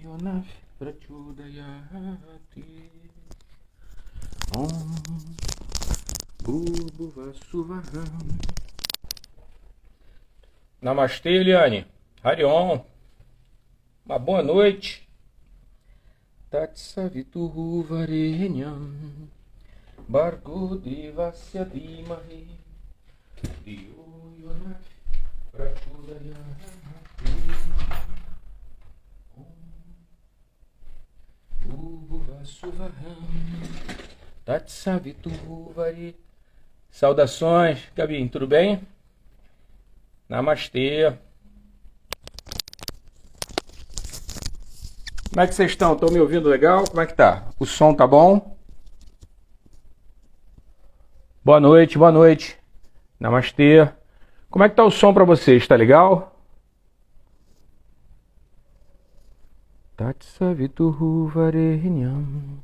Yonaf Prachodayati Om Bhuvasuvaham. Namastê, Eliane. Harion. Uma boa noite. Tatsavituhu Varenyam Bargo Devasya Dhimahi Dhiyo Yonaf Prachodayati Saudações, Gabi, tudo bem? Namastê. Como é que vocês estão? Estão me ouvindo legal? Como é que tá? O som tá bom? Boa noite, boa noite. Namastê. Como é que tá o som para vocês? Tá legal? Tatsavituhu Varenyam.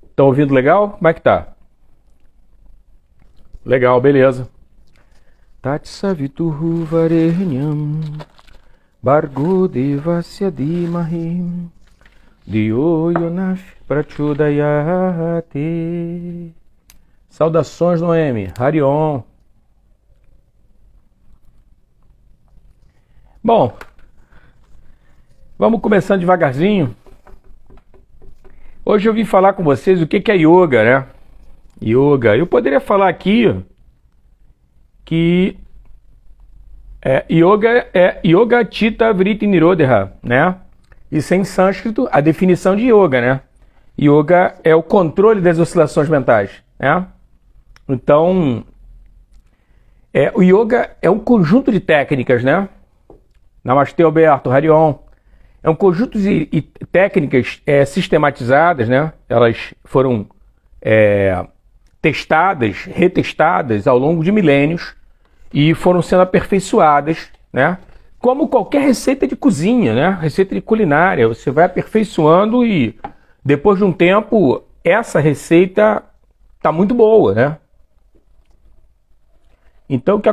Estão ouvindo legal? Como é que tá? Legal, beleza. Tatsavituhu Varenyam Bargo Devasya Dhimahi Dhiyo Yonaf Prachodayati. Saudações, Noemi. Harion. Bom, vamos começando devagarzinho. Hoje eu vim falar com vocês o que é yoga, né? Yoga. Eu poderia falar aqui que yoga é Yoga Chitta Vritti Nirodha, né? Isso é em sânscrito a definição de yoga, né? Yoga é o controle das oscilações mentais, né? Então, o yoga é um conjunto de técnicas, né? Namastê, Alberto, Harion. É um conjunto de técnicas sistematizadas, né? Elas foram testadas, retestadas ao longo de milênios e foram sendo aperfeiçoadas, né? Como qualquer receita de cozinha, né? Receita de culinária, você vai aperfeiçoando e depois de um tempo essa receita tá muito boa, né? Então o que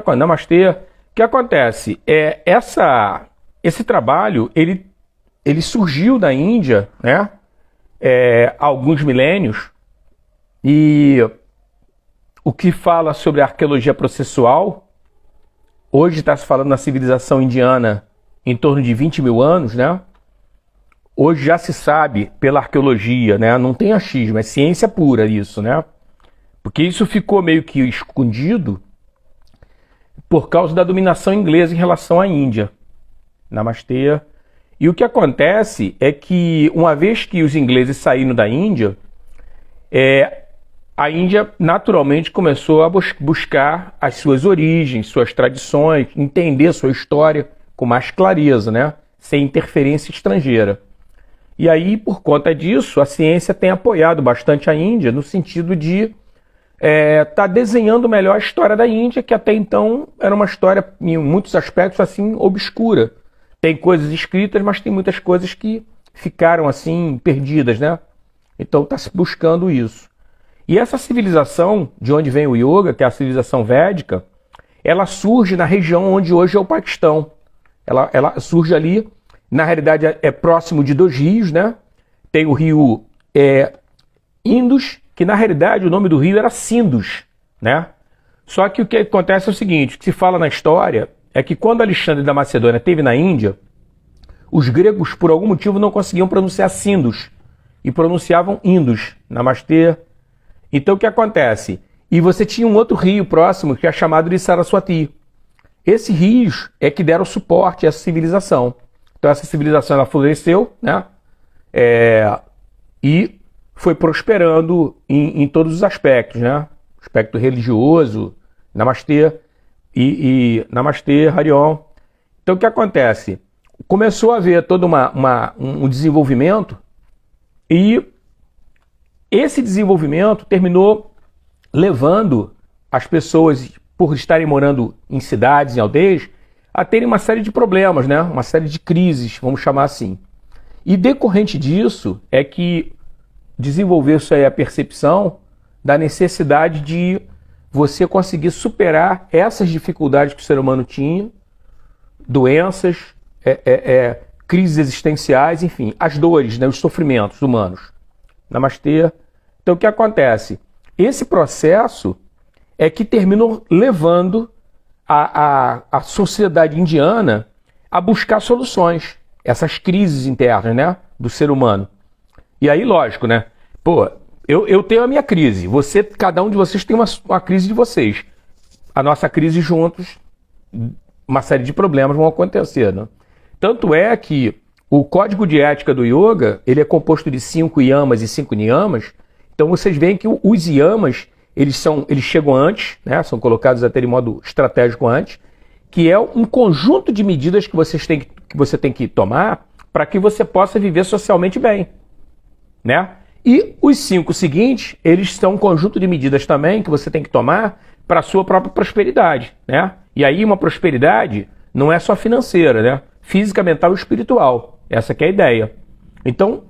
acontece? Esse trabalho ele surgiu da Índia, né? Há alguns milênios, e o que fala sobre a arqueologia processual, hoje está se falando na civilização indiana em torno de 20 mil anos, né? Hoje já se sabe pela arqueologia, né? Não tem achismo, é ciência pura isso, né? Porque isso ficou meio que escondido por causa da dominação inglesa em relação à Índia. Namastê. E o que acontece é que, uma vez que os ingleses saíram da Índia, a Índia naturalmente começou a buscar as suas origens, suas tradições, entender sua história com mais clareza, né? Sem interferência estrangeira. E aí, por conta disso, a ciência tem apoiado bastante a Índia no sentido de tá desenhando melhor a história da Índia, que até então era uma história, em muitos aspectos, assim, obscura. Tem coisas escritas, mas tem muitas coisas que ficaram assim perdidas, né? Então está se buscando isso. E essa civilização, de onde vem o yoga, que é a civilização védica, ela surge na região onde hoje é o Paquistão. Ela surge ali, na realidade é próximo de dois rios, né? Tem o rio Indus, que na realidade o nome do rio era Sindus, né? Só que o que acontece é o seguinte, o que se fala na história é que quando Alexandre da Macedônia esteve na Índia, os gregos, por algum motivo, não conseguiam pronunciar Sindus e pronunciavam Indus, Namastê. Então o que acontece? E você tinha um outro rio próximo que é chamado de Saraswati. Esses rios é que deram suporte a essa civilização. Então essa civilização ela floresceu, né? E foi prosperando em todos os aspectos, né? Aspecto religioso, Namastê. E Namastê, Harion. Então o que acontece? Começou a haver todo um desenvolvimento, e esse desenvolvimento terminou levando as pessoas, por estarem morando em cidades, em aldeias, a terem uma série de problemas, né? Uma série de crises, vamos chamar assim. E decorrente disso é que desenvolveu-se aí a percepção da necessidade de você conseguir superar essas dificuldades que o ser humano tinha, doenças, crises existenciais, enfim, as dores, né, os sofrimentos humanos. Namastê. Então o que acontece? Esse processo é que terminou levando a sociedade indiana a buscar soluções, essas crises internas, né, do ser humano. E aí, lógico, né? Pô, eu tenho a minha crise, cada um de vocês tem uma crise de vocês. A nossa crise juntos, uma série de problemas vão acontecer, né? Tanto é que o código de ética do yoga, ele é composto de 5 yamas e 5 niyamas. Então vocês veem que os yamas, eles chegam antes, né? São colocados até de modo estratégico antes, que é um conjunto de medidas que você tem que tomar para que você possa viver socialmente bem, né? E os 5 seguintes, eles são um conjunto de medidas também que você tem que tomar para a sua própria prosperidade, né? E aí uma prosperidade não é só financeira, né? Física, mental e espiritual. Essa que é a ideia. Então,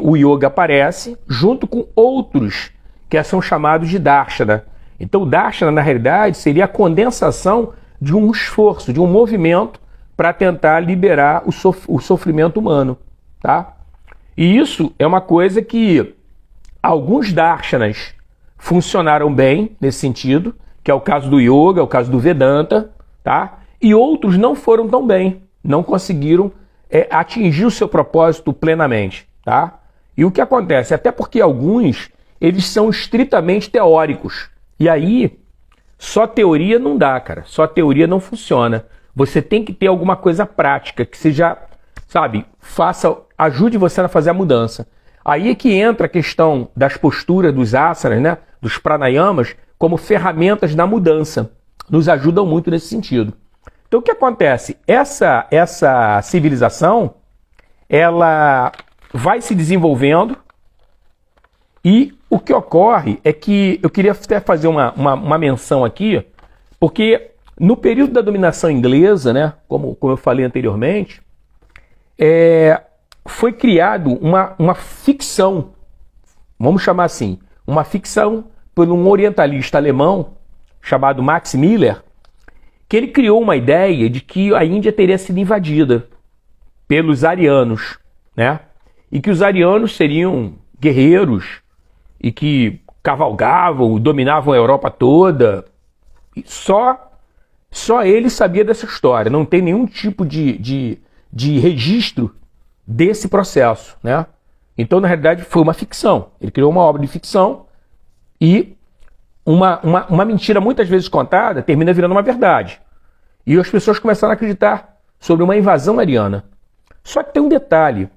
o yoga aparece junto com outros que são chamados de darshana. Então, o darshana, na realidade, seria a condensação de um esforço, de um movimento para tentar liberar o sofrimento humano, tá? E isso é uma coisa que alguns darshanas funcionaram bem nesse sentido, que é o caso do yoga, é o caso do Vedanta, tá? E outros não foram tão bem, não conseguiram atingir o seu propósito plenamente, tá? E o que acontece? Até porque alguns, eles são estritamente teóricos. E aí, só teoria não dá, cara. Só teoria não funciona. Você tem que ter alguma coisa prática que seja, sabe, ajude você a fazer a mudança. Aí é que entra a questão das posturas dos asanas, né, dos pranayamas, como ferramentas da mudança. Nos ajudam muito nesse sentido. Então o que acontece? Essa civilização, ela vai se desenvolvendo e o que ocorre é que eu queria até fazer uma menção aqui, porque no período da dominação inglesa, né, como eu falei anteriormente, foi criado uma ficção, vamos chamar assim, uma ficção por um orientalista alemão chamado Max Miller, que ele criou uma ideia de que a Índia teria sido invadida pelos arianos, né? E que os arianos seriam guerreiros e que cavalgavam, dominavam a Europa toda. E só ele sabia dessa história, não tem nenhum tipo de registro desse processo, né? Então, na realidade, foi uma ficção. Ele criou uma obra de ficção e uma mentira muitas vezes contada termina virando uma verdade. E as pessoas começaram a acreditar sobre uma invasão ariana. Só que tem um detalhe.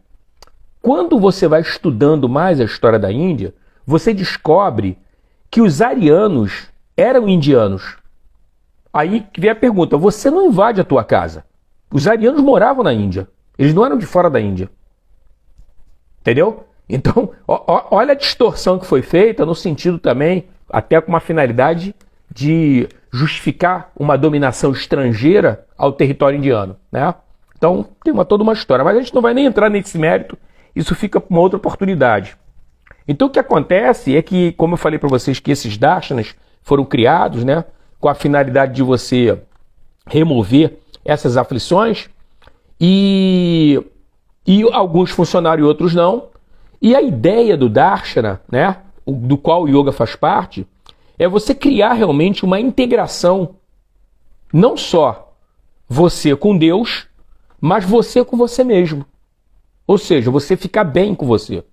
Quando você vai estudando mais a história da Índia, você descobre que os arianos eram indianos. Aí vem a pergunta, você não invade a tua casa. Os arianos moravam na Índia. Eles não eram de fora da Índia. Entendeu? Então, olha a distorção que foi feita no sentido também, até com uma finalidade de justificar uma dominação estrangeira ao território indiano, né? Então, tem toda uma história. Mas a gente não vai nem entrar nesse mérito, isso fica para uma outra oportunidade. Então, o que acontece é que, como eu falei para vocês, que esses darshanas foram criados, né, com a finalidade de você remover essas aflições, e alguns funcionaram e outros não. E a ideia do darshana, né, do qual o yoga faz parte, é você criar realmente uma integração, não só você com Deus, mas você com você mesmo. Ou seja, você ficar bem com você.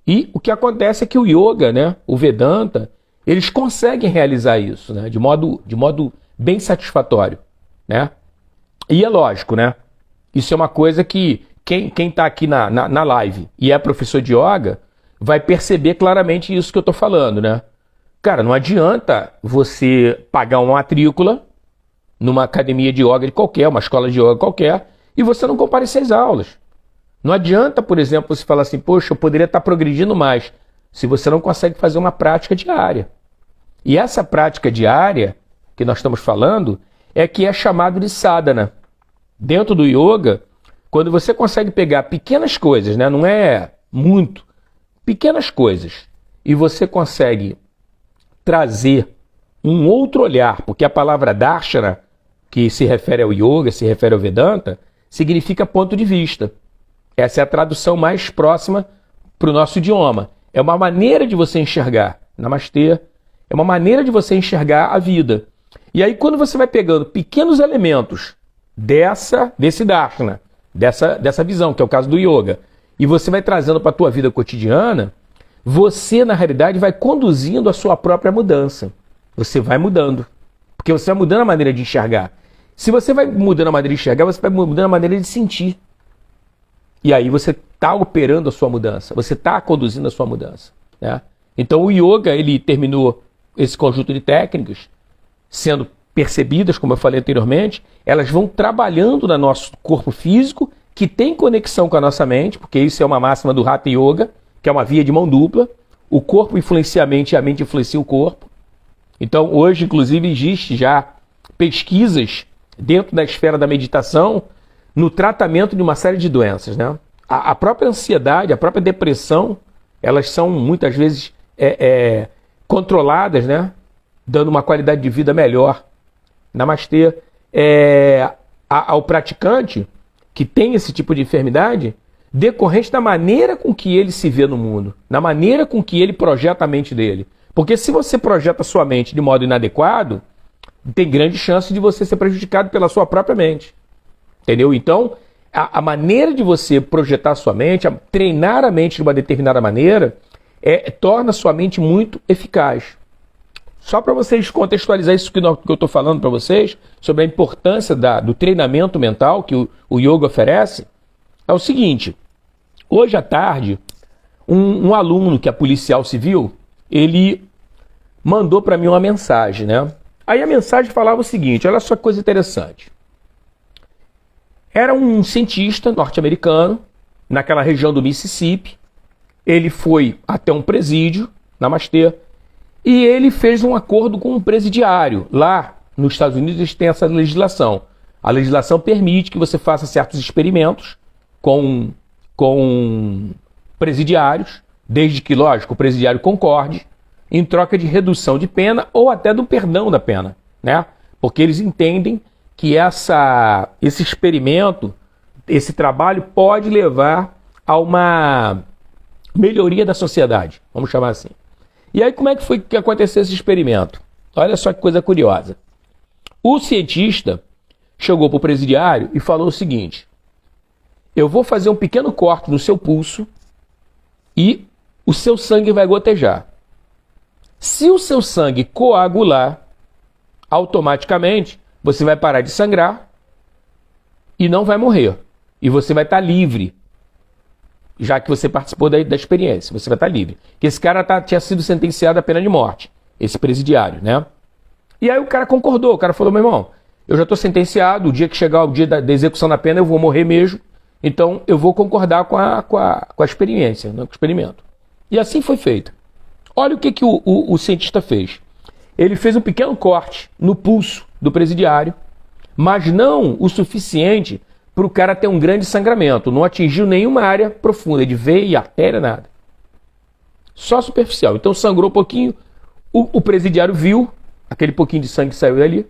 E o que acontece é que o yoga, né, o Vedanta, eles conseguem realizar isso, né, de modo bem satisfatório, né? E é lógico, né? Isso é uma coisa que quem está aqui na live e é professor de yoga vai perceber claramente isso que eu estou falando, né? Cara, não adianta você pagar uma matrícula numa academia de yoga qualquer, uma escola de yoga qualquer, e você não comparecer às aulas. Não adianta, por exemplo, você falar assim, poxa, eu poderia estar progredindo mais, se você não consegue fazer uma prática diária. E essa prática diária que nós estamos falando é que é chamado de sadhana. Dentro do yoga, quando você consegue pegar pequenas coisas, né, não é muito, pequenas coisas, e você consegue trazer um outro olhar, porque a palavra darshana, que se refere ao yoga, se refere ao Vedanta, significa ponto de vista. Essa é a tradução mais próxima para o nosso idioma. É uma maneira de você enxergar. Namastê. É uma maneira de você enxergar a vida. E aí, quando você vai pegando pequenos elementos desse darshana, dessa visão, que é o caso do yoga, e você vai trazendo para a tua vida cotidiana, você, na realidade, vai conduzindo a sua própria mudança. Você vai mudando. Porque você vai mudando a maneira de enxergar. Se você vai mudando a maneira de enxergar, você vai mudando a maneira de sentir. E aí você está operando a sua mudança. Você está conduzindo a sua mudança. Né? Então o yoga, ele terminou esse conjunto de técnicas, sendo percebidas, como eu falei anteriormente, elas vão trabalhando no nosso corpo físico, que tem conexão com a nossa mente, porque isso é uma máxima do Hatha Yoga, que é uma via de mão dupla. O corpo influencia a mente e a mente influencia o corpo. Então hoje, inclusive, existe já pesquisas dentro da esfera da meditação no tratamento de uma série de doenças. Né? A própria ansiedade, a própria depressão, elas são muitas vezes controladas, né? Dando uma qualidade de vida melhor. Namastê. Ao praticante que tem esse tipo de enfermidade, decorrente da maneira com que ele se vê no mundo, na maneira com que ele projeta a mente dele. Porque se você projeta a sua mente de modo inadequado, tem grande chance de você ser prejudicado pela sua própria mente. Entendeu? Então, a maneira de você projetar a sua mente, treinar a mente de uma determinada maneira, torna a sua mente muito eficaz. Só para vocês contextualizar isso que eu estou falando para vocês, sobre a importância do treinamento mental que o yoga oferece, é o seguinte: hoje à tarde, um aluno que é policial civil, ele mandou para mim uma mensagem, né? Aí a mensagem falava o seguinte, olha só que coisa interessante. Era um cientista norte-americano, naquela região do Mississippi. Ele foi até um presídio, Namastê, e ele fez um acordo com um presidiário. Lá nos Estados Unidos eles têm essa legislação. A legislação permite que você faça certos experimentos com presidiários, desde que, lógico, o presidiário concorde, em troca de redução de pena ou até do perdão da pena, né? Porque eles entendem que esse experimento, esse trabalho pode levar a uma melhoria da sociedade, vamos chamar assim. E aí como é que foi que aconteceu esse experimento? Olha só que coisa curiosa. O cientista chegou para o presidiário e falou o seguinte: eu vou fazer um pequeno corte no seu pulso e o seu sangue vai gotejar. Se o seu sangue coagular, automaticamente você vai parar de sangrar e não vai morrer. E você vai estar livre, já que você participou da experiência. Você vai estar livre. Porque esse cara tinha sido sentenciado à pena de morte, esse presidiário, né? E aí o cara concordou. O cara falou: meu irmão, eu já estou sentenciado, o dia que chegar o dia da execução da pena eu vou morrer mesmo, então eu vou concordar com a experiência, né, com o experimento. E assim foi feito. Olha o que o cientista fez. Ele fez um pequeno corte no pulso do presidiário, mas não o suficiente para o cara ter um grande sangramento. Não atingiu nenhuma área profunda, de veia, artéria, nada. Só superficial. Então sangrou um pouquinho, o presidiário viu, aquele pouquinho de sangue saiu dali,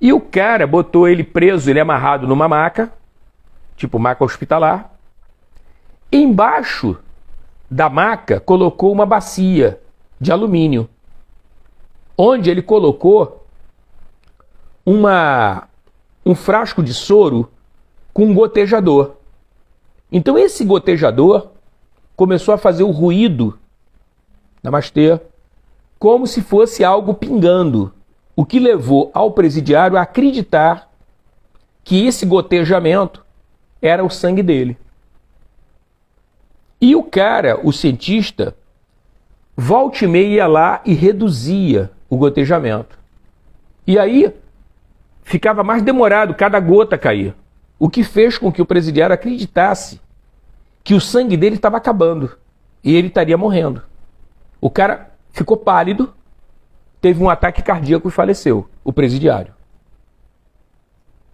e o cara botou ele preso, ele amarrado numa maca, tipo maca hospitalar. Embaixo da maca colocou uma bacia de alumínio, onde ele colocou um frasco de soro com um gotejador. Então esse gotejador começou a fazer o ruído, namastê, como se fosse algo pingando, o que levou ao presidiário a acreditar que esse gotejamento era o sangue dele. E o cara, o cientista, volta e meia ia lá e reduzia o gotejamento. E aí ficava mais demorado cada gota cair. O que fez com que o presidiário acreditasse que o sangue dele estava acabando e ele estaria morrendo. O cara ficou pálido, teve um ataque cardíaco e faleceu, o presidiário.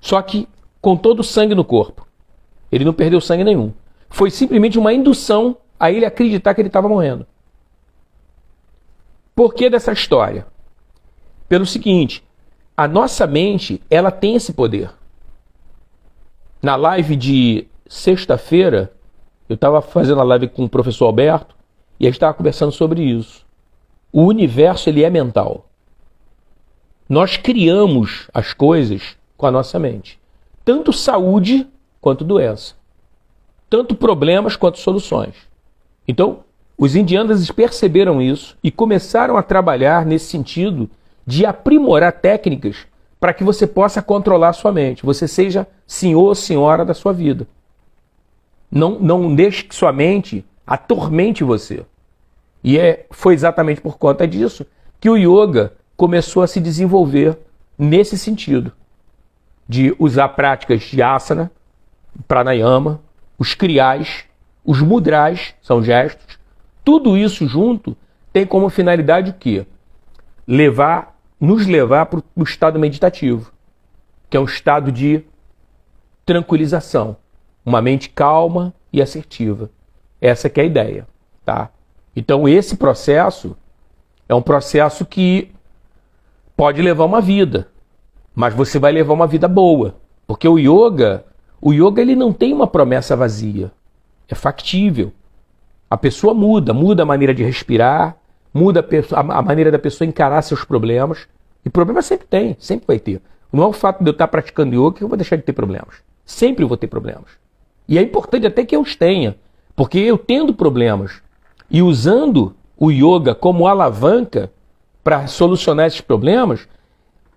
Só que com todo o sangue no corpo. Ele não perdeu sangue nenhum. Foi simplesmente uma indução a ele acreditar que ele estava morrendo. Por que dessa história? Pelo seguinte, a nossa mente, ela tem esse poder. Na live de sexta-feira, eu estava fazendo a live com o professor Alberto e a gente estava conversando sobre isso. O universo, ele é mental. Nós criamos as coisas com a nossa mente. Tanto saúde quanto doença. Tanto problemas quanto soluções. Então, os indianos perceberam isso e começaram a trabalhar nesse sentido de aprimorar técnicas para que você possa controlar a sua mente. Você seja senhor ou senhora da sua vida. Não deixe que sua mente atormente você. E foi exatamente por conta disso que o yoga começou a se desenvolver nesse sentido. De usar práticas de asana, pranayama, os kriyas, os mudras, são gestos. Tudo isso junto tem como finalidade o quê? Nos levar para o estado meditativo, que é um estado de tranquilização. Uma mente calma e assertiva. Essa que é a ideia. Tá? Então esse processo é um processo que pode levar uma vida, mas você vai levar uma vida boa. Porque o yoga ele não tem uma promessa vazia. É factível. A pessoa muda a maneira de respirar, muda a maneira da pessoa encarar seus problemas. E problema sempre tem, sempre vai ter. Não é o fato de eu estar praticando yoga que eu vou deixar de ter problemas. Sempre vou ter problemas. E é importante até que eu os tenha, porque eu tendo problemas e usando o yoga como alavanca para solucionar esses problemas,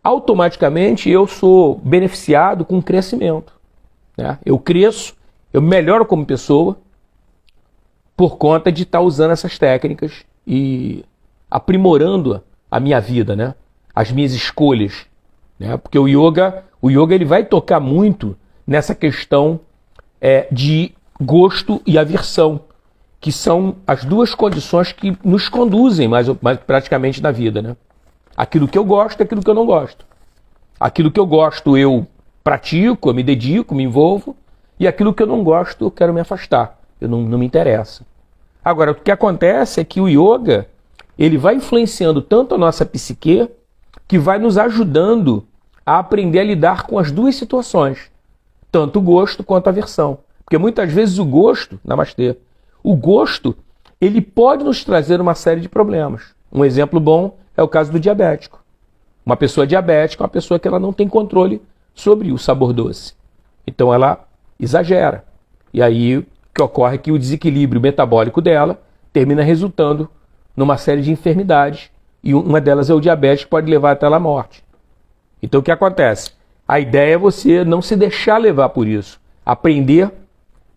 automaticamente eu sou beneficiado com crescimento. Né? Eu cresço, eu melhoro como pessoa por conta de estar usando essas técnicas e aprimorando a minha vida, né? As minhas escolhas. Né? Porque o yoga ele vai tocar muito nessa questão de gosto e aversão, que são as duas condições que nos conduzem mais praticamente na vida. Né? Aquilo que eu gosto e aquilo que eu não gosto. Aquilo que eu gosto eu pratico, eu me dedico, me envolvo, e aquilo que eu não gosto eu quero me afastar, eu não me interessa. Agora, o que acontece é que o yoga ele vai influenciando tanto a nossa psique, que vai nos ajudando a aprender a lidar com as duas situações, tanto o gosto quanto a aversão. Porque muitas vezes o gosto, namastê, o gosto, ele pode nos trazer uma série de problemas. Um exemplo bom é o caso do diabético. Uma pessoa diabética é uma pessoa que ela não tem controle sobre o sabor doce. Então ela exagera. E aí o que ocorre é que o desequilíbrio metabólico dela termina resultando numa série de enfermidades. E uma delas é o diabetes, que pode levar até a morte. Então o que acontece? A ideia é você não se deixar levar por isso. Aprender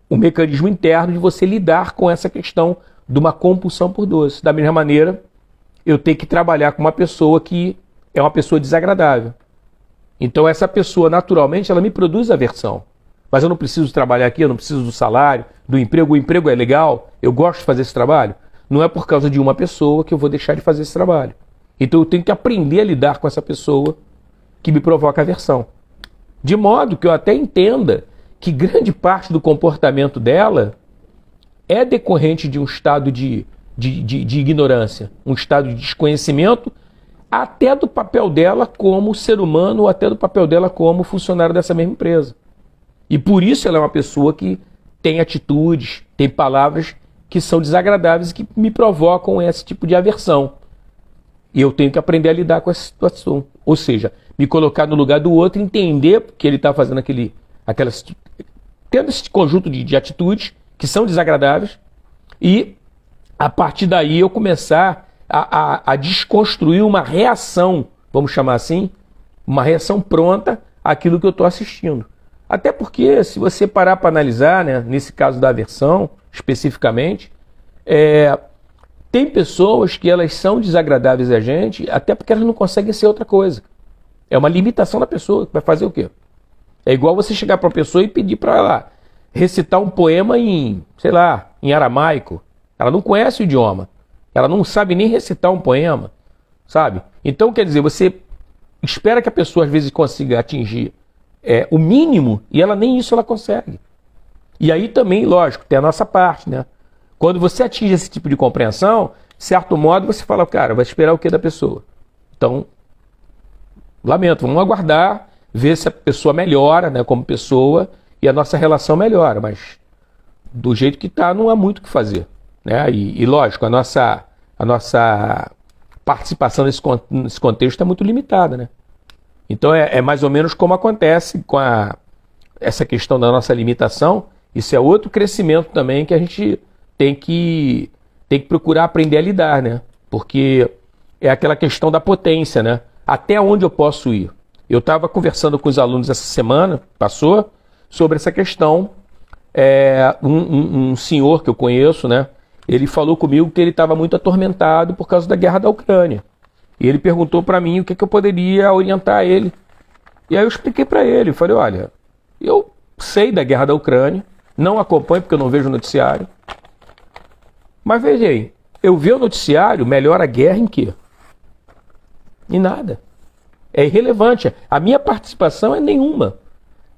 o mecanismo interno de você lidar com essa questão de uma compulsão por doce. Da mesma maneira, eu tenho que trabalhar com uma pessoa que é uma pessoa desagradável. Então essa pessoa, naturalmente, ela me produz aversão. Mas eu não preciso trabalhar aqui, eu não preciso do salário, do emprego. O emprego é legal, eu gosto de fazer esse trabalho. Não é por causa de uma pessoa que eu vou deixar de fazer esse trabalho. Então eu tenho que aprender a lidar com essa pessoa que me provoca aversão. De modo que eu até entenda que grande parte do comportamento dela é decorrente de um estado de ignorância, um estado de desconhecimento, até do papel dela como ser humano, ou até do papel dela como funcionário dessa mesma empresa. E por isso ela é uma pessoa que tem atitudes, tem palavras que são desagradáveis e que me provocam esse tipo de aversão. E eu tenho que aprender a lidar com essa situação. Ou seja, me colocar no lugar do outro, entender que ele está fazendo tendo esse conjunto de atitudes que são desagradáveis, e a partir daí eu começar a desconstruir uma reação, vamos chamar assim, uma reação pronta àquilo que eu estou assistindo. Até porque, se você parar para analisar, né, nesse caso da aversão, especificamente, tem pessoas que elas são desagradáveis a gente, até porque elas não conseguem ser outra coisa. É uma limitação da pessoa, que vai fazer o quê? É igual você chegar para uma pessoa e pedir para ela recitar um poema em aramaico. Ela não conhece o idioma. Ela não sabe nem recitar um poema, sabe? Então, quer dizer, você espera que a pessoa às vezes consiga atingir o mínimo, e ela nem isso ela consegue. E aí também, lógico, tem a nossa parte, né? Quando você atinge esse tipo de compreensão, de certo modo você fala, cara, vai esperar o que da pessoa? Então, lamento, vamos aguardar, ver se a pessoa melhora, né, como pessoa, e a nossa relação melhora, mas do jeito que está não há muito o que fazer, né? E lógico, a nossa participação nesse contexto é muito limitada, né? Então é mais ou menos como acontece com essa questão da nossa limitação. Isso é outro crescimento também que a gente tem que procurar aprender a lidar, né? Porque é aquela questão da potência, né? Até onde eu posso ir? Eu estava conversando com os alunos essa semana, passou, sobre essa questão. Um senhor que eu conheço, né? Ele falou comigo que ele estava muito atormentado por causa da guerra da Ucrânia. E ele perguntou para mim o que eu poderia orientar ele. E aí eu expliquei para ele, falei, olha, eu sei da guerra da Ucrânia, não acompanho porque eu não vejo o noticiário. Mas veja aí, eu ver o noticiário melhora a guerra em quê? Em nada. É irrelevante. A minha participação é nenhuma.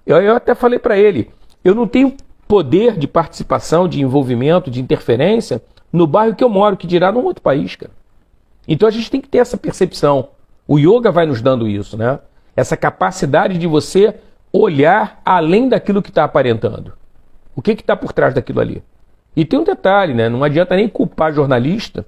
Eu até falei para ele, eu não tenho poder de participação, de envolvimento, de interferência no bairro que eu moro, que dirá num outro país, cara. Então a gente tem que ter essa percepção. O yoga vai nos dando isso, né? Essa capacidade de você olhar além daquilo que está aparentando. O que está por trás daquilo ali? E tem um detalhe, né? Não adianta nem culpar jornalista,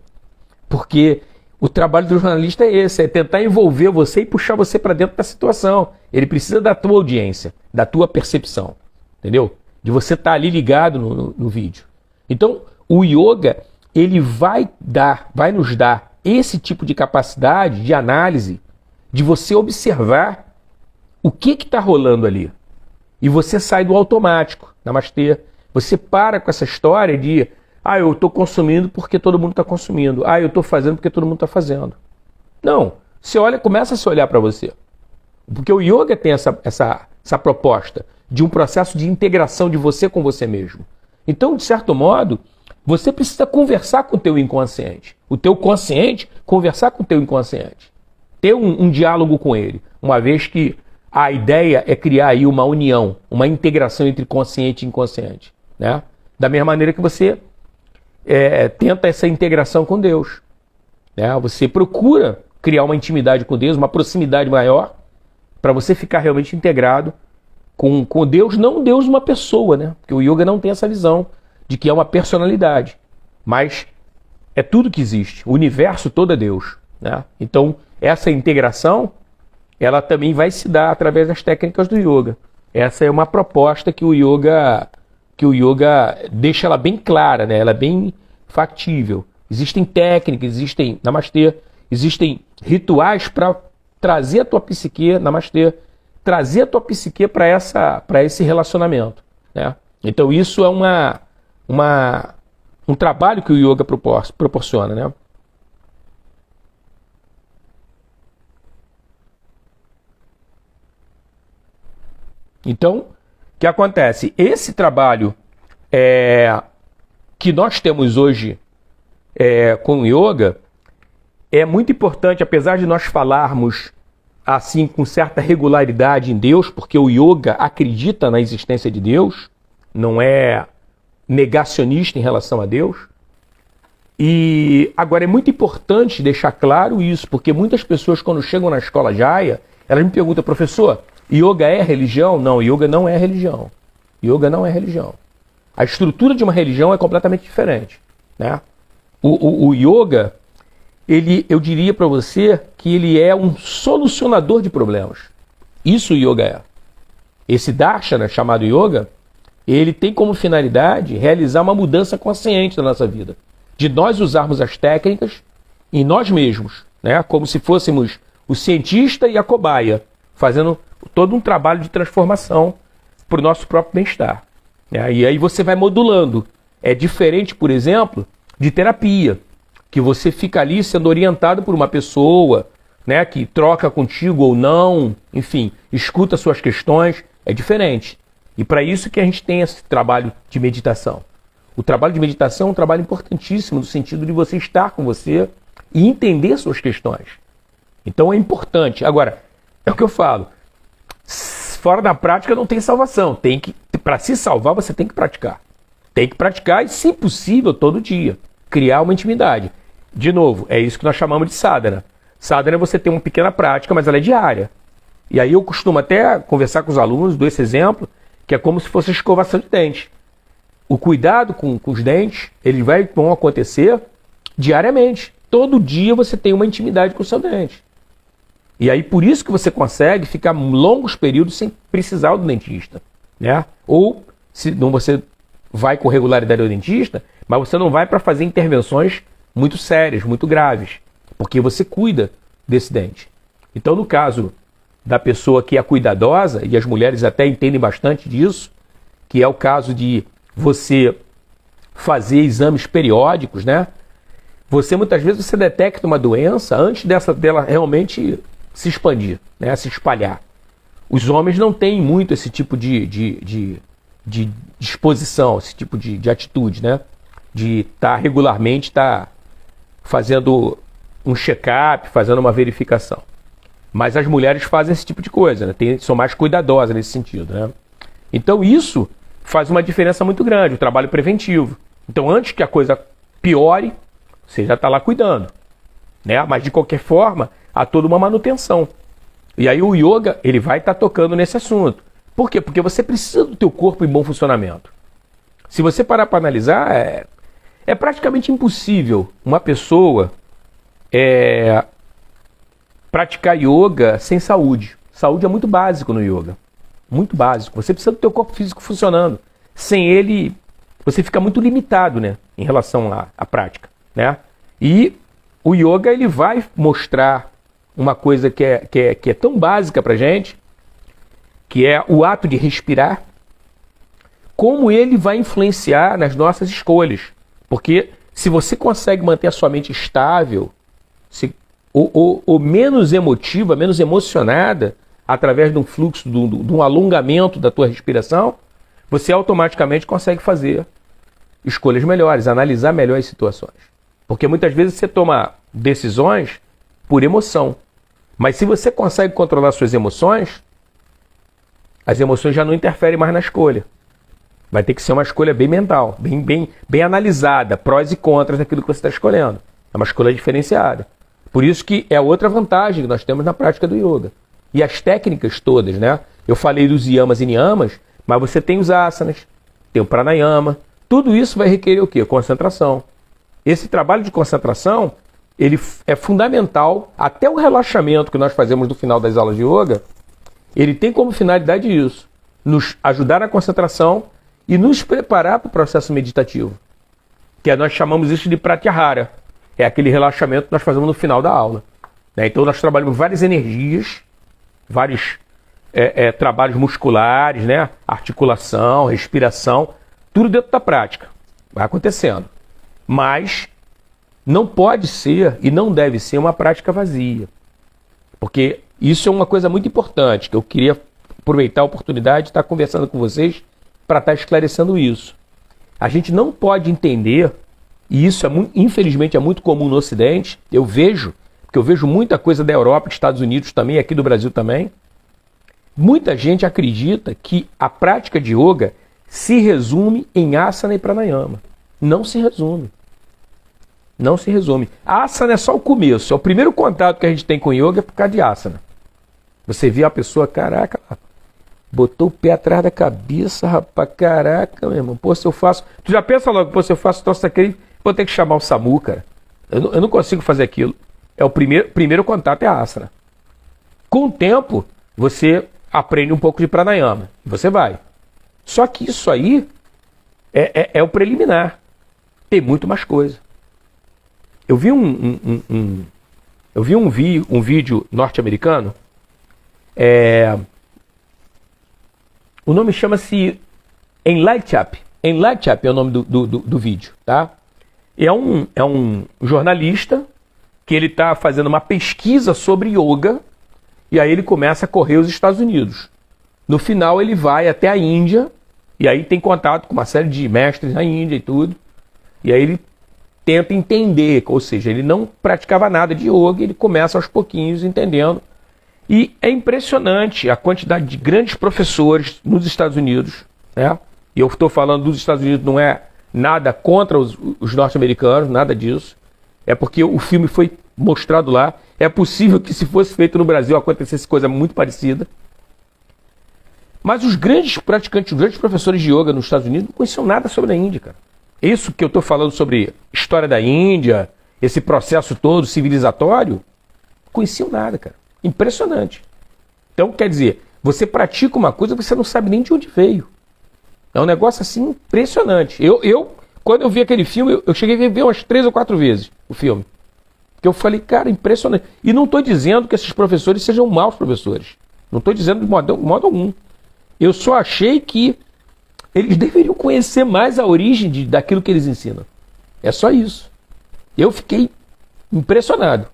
porque o trabalho do jornalista é esse, é tentar envolver você e puxar você para dentro da situação. Ele precisa da tua audiência, da tua percepção, entendeu? De você estar ali ligado no vídeo. Então, o yoga, ele vai nos dar esse tipo de capacidade de análise, de você observar o que está rolando ali. E você sai do automático, namastê. Você para com essa história de, eu estou consumindo porque todo mundo está consumindo. Eu estou fazendo porque todo mundo está fazendo. Não, você olha, começa a se olhar para você. Porque o yoga tem essa proposta de um processo de integração de você com você mesmo. Então, de certo modo, você precisa conversar com o teu inconsciente. O teu consciente conversar com o teu inconsciente. Ter um diálogo com ele. Uma vez que a ideia é criar aí uma união, uma integração entre consciente e inconsciente. Né? Da mesma maneira que você tenta essa integração com Deus. Né? Você procura criar uma intimidade com Deus, uma proximidade maior, para você ficar realmente integrado com Deus, não Deus uma pessoa, né? Porque o yoga não tem essa visão de que é uma personalidade, mas é tudo que existe, o universo todo é Deus, né? Então, essa integração, ela também vai se dar através das técnicas do yoga. Essa é uma proposta que o yoga deixa ela bem clara, né? Ela é bem factível. Existem técnicas, existem rituais para trazer a tua psique, namastê, trazer a tua psique para esse relacionamento, né? Então isso é um trabalho que o yoga proporciona, né? Então, o que acontece? Esse trabalho que nós temos hoje com o yoga é muito importante, apesar de nós falarmos assim com certa regularidade em Deus, porque o yoga acredita na existência de Deus, não é negacionista em relação a Deus. E agora é muito importante deixar claro isso, porque muitas pessoas quando chegam na escola Jaya, elas me perguntam, professor, yoga é religião? Não, yoga não é religião. Yoga não é religião. A estrutura de uma religião é completamente diferente, né? O yoga, eu diria para você que ele é um solucionador de problemas. Isso o yoga é. Esse darshana, chamado yoga, ele tem como finalidade realizar uma mudança consciente da nossa vida. De nós usarmos as técnicas em nós mesmos, né? Como se fôssemos o cientista e a cobaia, fazendo todo um trabalho de transformação para o nosso próprio bem-estar. Né? E aí você vai modulando. É diferente, por exemplo, de terapia, que você fica ali sendo orientado por uma pessoa, né, que troca contigo ou não, enfim, escuta suas questões, é diferente. E para isso que a gente tem esse trabalho de meditação. O trabalho de meditação é um trabalho importantíssimo no sentido de você estar com você e entender suas questões. Então é importante. Agora, é o que eu falo, fora da prática não tem salvação. Para se salvar você tem que praticar. Tem que praticar e, se possível, todo dia. Criar uma intimidade. De novo, é isso que nós chamamos de sadhana. Sadhana é você ter uma pequena prática, mas ela é diária. E aí eu costumo até conversar com os alunos, dou esse exemplo, que é como se fosse a escovação de dente. O cuidado com os dentes, eles vão acontecer diariamente. Todo dia você tem uma intimidade com o seu dente. E aí por isso que você consegue ficar longos períodos sem precisar do dentista, né? Ou se não, você vai com regularidade ao dentista, mas você não vai para fazer intervenções muito sérias, muito graves, porque você cuida desse dente. Então, no caso da pessoa que é cuidadosa, e as mulheres até entendem bastante disso, que é o caso de você fazer exames periódicos, né? Você muitas vezes você detecta uma doença antes dela realmente se expandir, né? Se espalhar. Os homens não têm muito esse tipo de disposição, esse tipo de atitude, né? De estar regularmente fazendo um check-up, fazendo uma verificação. Mas as mulheres fazem esse tipo de coisa, né? São mais cuidadosas nesse sentido, né? Então isso faz uma diferença muito grande, o trabalho preventivo. Então antes que a coisa piore, você já está lá cuidando, né? Mas de qualquer forma, há toda uma manutenção. E aí o yoga, ele vai estar tocando nesse assunto. Por quê? Porque você precisa do teu corpo em bom funcionamento. Se você parar para analisar, é praticamente impossível uma pessoa praticar yoga sem saúde. Saúde é muito básico no yoga. Muito básico. Você precisa do teu corpo físico funcionando. Sem ele, você fica muito limitado, né, em relação à prática, né? E o yoga, ele vai mostrar uma coisa que é tão básica pra gente, que é o ato de respirar, como ele vai influenciar nas nossas escolhas. Porque se você consegue manter a sua mente estável, ou menos emotiva, menos emocionada, através de um fluxo, de um alongamento da tua respiração, você automaticamente consegue fazer escolhas melhores, analisar melhor as situações. Porque muitas vezes você toma decisões por emoção. Mas se você consegue controlar suas emoções, as emoções já não interferem mais na escolha. Vai ter que ser uma escolha bem mental, bem analisada, prós e contras daquilo que você está escolhendo. É uma escolha diferenciada. Por isso que é outra vantagem que nós temos na prática do yoga. E as técnicas todas, né? Eu falei dos yamas e niyamas, mas você tem os asanas, tem o pranayama. Tudo isso vai requerer o quê? Concentração. Esse trabalho de concentração, ele é fundamental. Até o relaxamento que nós fazemos no final das aulas de yoga, ele tem como finalidade isso. Nos ajudar na concentração e nos preparar para o processo meditativo. Que nós chamamos isso de pratyahara. É aquele relaxamento que nós fazemos no final da aula. Né? Então nós trabalhamos várias energias, vários trabalhos musculares, né? Articulação, respiração, tudo dentro da prática. Vai acontecendo. Mas não pode ser e não deve ser uma prática vazia. Porque isso é uma coisa muito importante, que eu queria aproveitar a oportunidade de estar conversando com vocês para estar esclarecendo isso. A gente não pode entender, e isso infelizmente é muito comum no Ocidente, porque eu vejo muita coisa da Europa, dos Estados Unidos também, aqui do Brasil também. Muita gente acredita que a prática de yoga se resume em asana e pranayama. Não se resume. Não se resume. A asana é só o começo, é o primeiro contato que a gente tem com yoga por causa de asana. Você vê a pessoa, caraca, botou o pé atrás da cabeça, rapaz, caraca, meu irmão, pô, se eu faço... Tu já pensa logo, pô, se eu faço troço daquele, vou ter que chamar o SAMU, cara. Eu não consigo fazer aquilo. É o primeiro contato é a asana. Com o tempo, você aprende um pouco de pranayama. Você vai. Só que isso aí é o preliminar. Tem muito mais coisa. Eu vi um vídeo norte-americano. O nome chama-se Enlight-Up. Enlight-Up é o nome do vídeo, tá? É um jornalista que ele está fazendo uma pesquisa sobre yoga e aí ele começa a correr os Estados Unidos. No final ele vai até a Índia e aí tem contato com uma série de mestres na Índia e tudo. E aí ele tenta entender, ou seja, ele não praticava nada de yoga, ele começa aos pouquinhos entendendo. E é impressionante a quantidade de grandes professores nos Estados Unidos, né? E eu estou falando dos Estados Unidos, não é nada contra os norte-americanos, nada disso. É porque o filme foi mostrado lá. É possível que se fosse feito no Brasil acontecesse coisa muito parecida. Mas os grandes praticantes, os grandes professores de yoga nos Estados Unidos não conheciam nada sobre a Índia, cara. Isso que eu estou falando sobre história da Índia, esse processo todo civilizatório, não conheciam nada, cara. Impressionante. Então, quer dizer, você pratica uma coisa que você não sabe nem de onde veio. É um negócio assim impressionante. Quando eu vi aquele filme, eu cheguei a ver umas 3 ou 4 vezes o filme. Porque eu falei, cara, impressionante. E não estou dizendo que esses professores sejam maus professores. Não estou dizendo de modo algum. Eu só achei que eles deveriam conhecer mais a origem daquilo que eles ensinam. É só isso. Eu fiquei impressionado.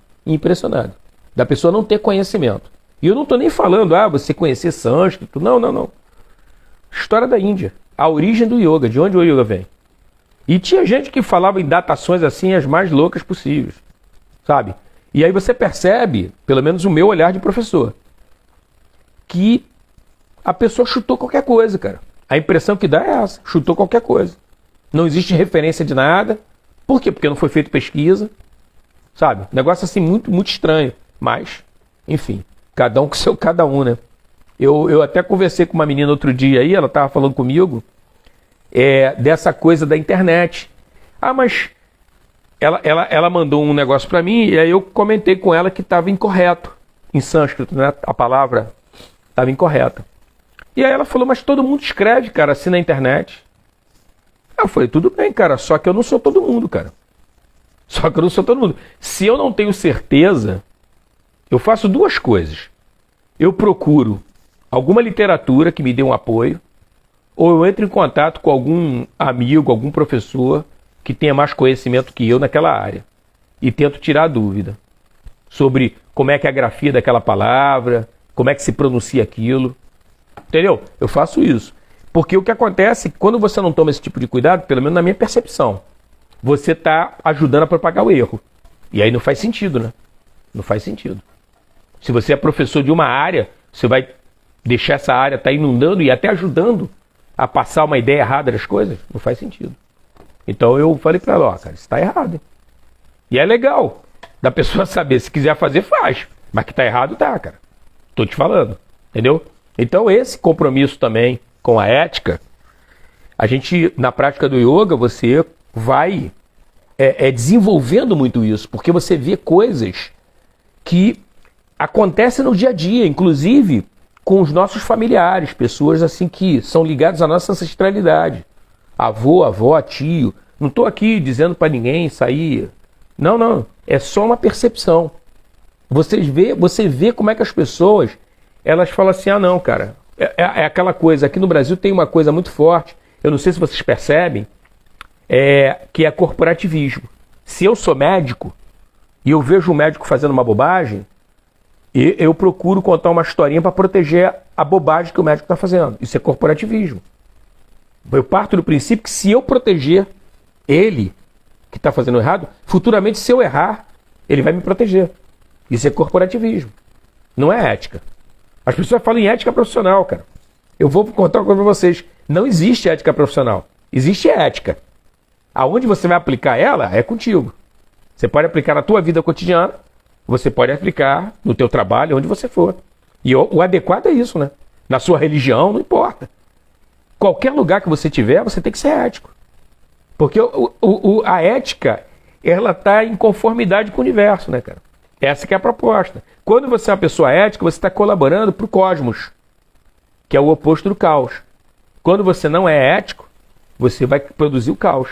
Da pessoa não ter conhecimento. E eu não estou nem falando, você conhecer sânscrito. Não. História da Índia. A origem do yoga, de onde o yoga vem. E tinha gente que falava em datações assim, as mais loucas possíveis. Sabe? E aí você percebe, pelo menos o meu olhar de professor, que a pessoa chutou qualquer coisa, cara. A impressão que dá é essa, chutou qualquer coisa. Não existe referência de nada. Por quê? Porque não foi feita pesquisa. Sabe? Negócio assim muito, muito estranho. Mas, enfim, cada um com seu cada um, né? Eu até conversei com uma menina outro dia aí, ela estava falando comigo dessa coisa da internet. Mas ela mandou um negócio para mim e aí eu comentei com ela que estava incorreto em sânscrito, né? A palavra estava incorreta. E aí ela falou, mas todo mundo escreve, cara, assim na internet. Eu falei, tudo bem, cara, só que eu não sou todo mundo, cara. Se eu não tenho certeza, eu faço 2 coisas. Eu procuro alguma literatura que me dê um apoio, ou eu entro em contato com algum amigo, algum professor que tenha mais conhecimento que eu naquela área e tento tirar a dúvida sobre como é que é a grafia daquela palavra, como é que se pronuncia aquilo. Entendeu? Eu faço isso. Porque o que acontece é que quando você não toma esse tipo de cuidado, pelo menos na minha percepção, você está ajudando a propagar o erro. E aí não faz sentido, né? Não faz sentido. Se você é professor de uma área, você vai deixar essa área estar inundando e até ajudando a passar uma ideia errada das coisas? Não faz sentido. Então eu falei para ela, cara, isso está errado. Hein? E é legal da pessoa saber, se quiser fazer, faz. Mas que está errado, tá, cara. Tô te falando. Entendeu? Então esse compromisso também com a ética, a gente, na prática do yoga, você vai desenvolvendo muito isso, porque você vê coisas que acontecem no dia a dia, inclusive com os nossos familiares, pessoas assim que são ligadas à nossa ancestralidade. Avô, avó, tio. Não estou aqui dizendo para ninguém sair. Não. É só uma percepção. Você vê como é que as pessoas, elas falam assim, não, cara, é aquela coisa, aqui no Brasil tem uma coisa muito forte, eu não sei se vocês percebem, que é corporativismo. Se eu sou médico e eu vejo um médico fazendo uma bobagem, eu procuro contar uma historinha para proteger a bobagem que o médico está fazendo. Isso é corporativismo. Eu parto do princípio que se eu proteger ele, que está fazendo errado, futuramente, se eu errar, ele vai me proteger. Isso é corporativismo. Não é ética. As pessoas falam em ética profissional, cara. Eu vou contar uma coisa para vocês. Não existe ética profissional. Existe ética. Aonde você vai aplicar ela é contigo. Você pode aplicar na tua vida cotidiana, você pode aplicar no teu trabalho, onde você for. E o adequado é isso, né? Na sua religião, não importa. Qualquer lugar que você tiver, você tem que ser ético. Porque a ética, ela está em conformidade com o universo, né, cara? Essa que é a proposta. Quando você é uma pessoa ética, você está colaborando para o cosmos, que é o oposto do caos. Quando você não é ético, você vai produzir o caos.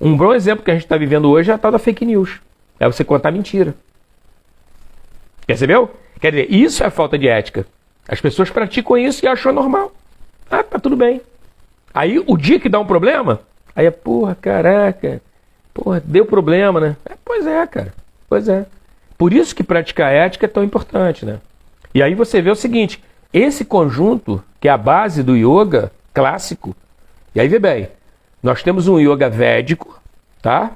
Um bom exemplo que a gente está vivendo hoje é a tal da fake news. É você contar mentira. Percebeu? Quer dizer, isso é falta de ética. As pessoas praticam isso e acham normal. Tá tudo bem. Aí, o dia que dá um problema, aí caraca, deu problema, né? Pois é, cara. Pois é. Por isso que praticar ética é tão importante, né? E aí você vê o seguinte, esse conjunto, que é a base do yoga clássico, e aí vê bem, nós temos um yoga védico, tá?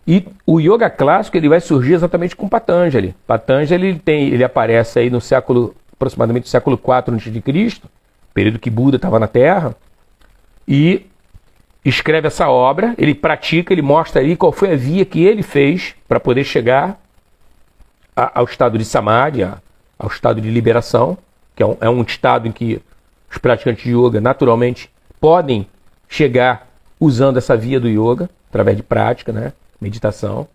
E o yoga clássico, ele vai surgir exatamente com Patanjali. Patanjali, ele aparece aí no século, aproximadamente no século IV a.C., período que Buda estava na Terra, e escreve essa obra, ele pratica, ele mostra aí qual foi a via que ele fez para poder chegar ao estado de Samadhi, ao estado de liberação, que é um estado em que os praticantes de yoga naturalmente podem chegar usando essa via do yoga, através de prática, né? Meditação.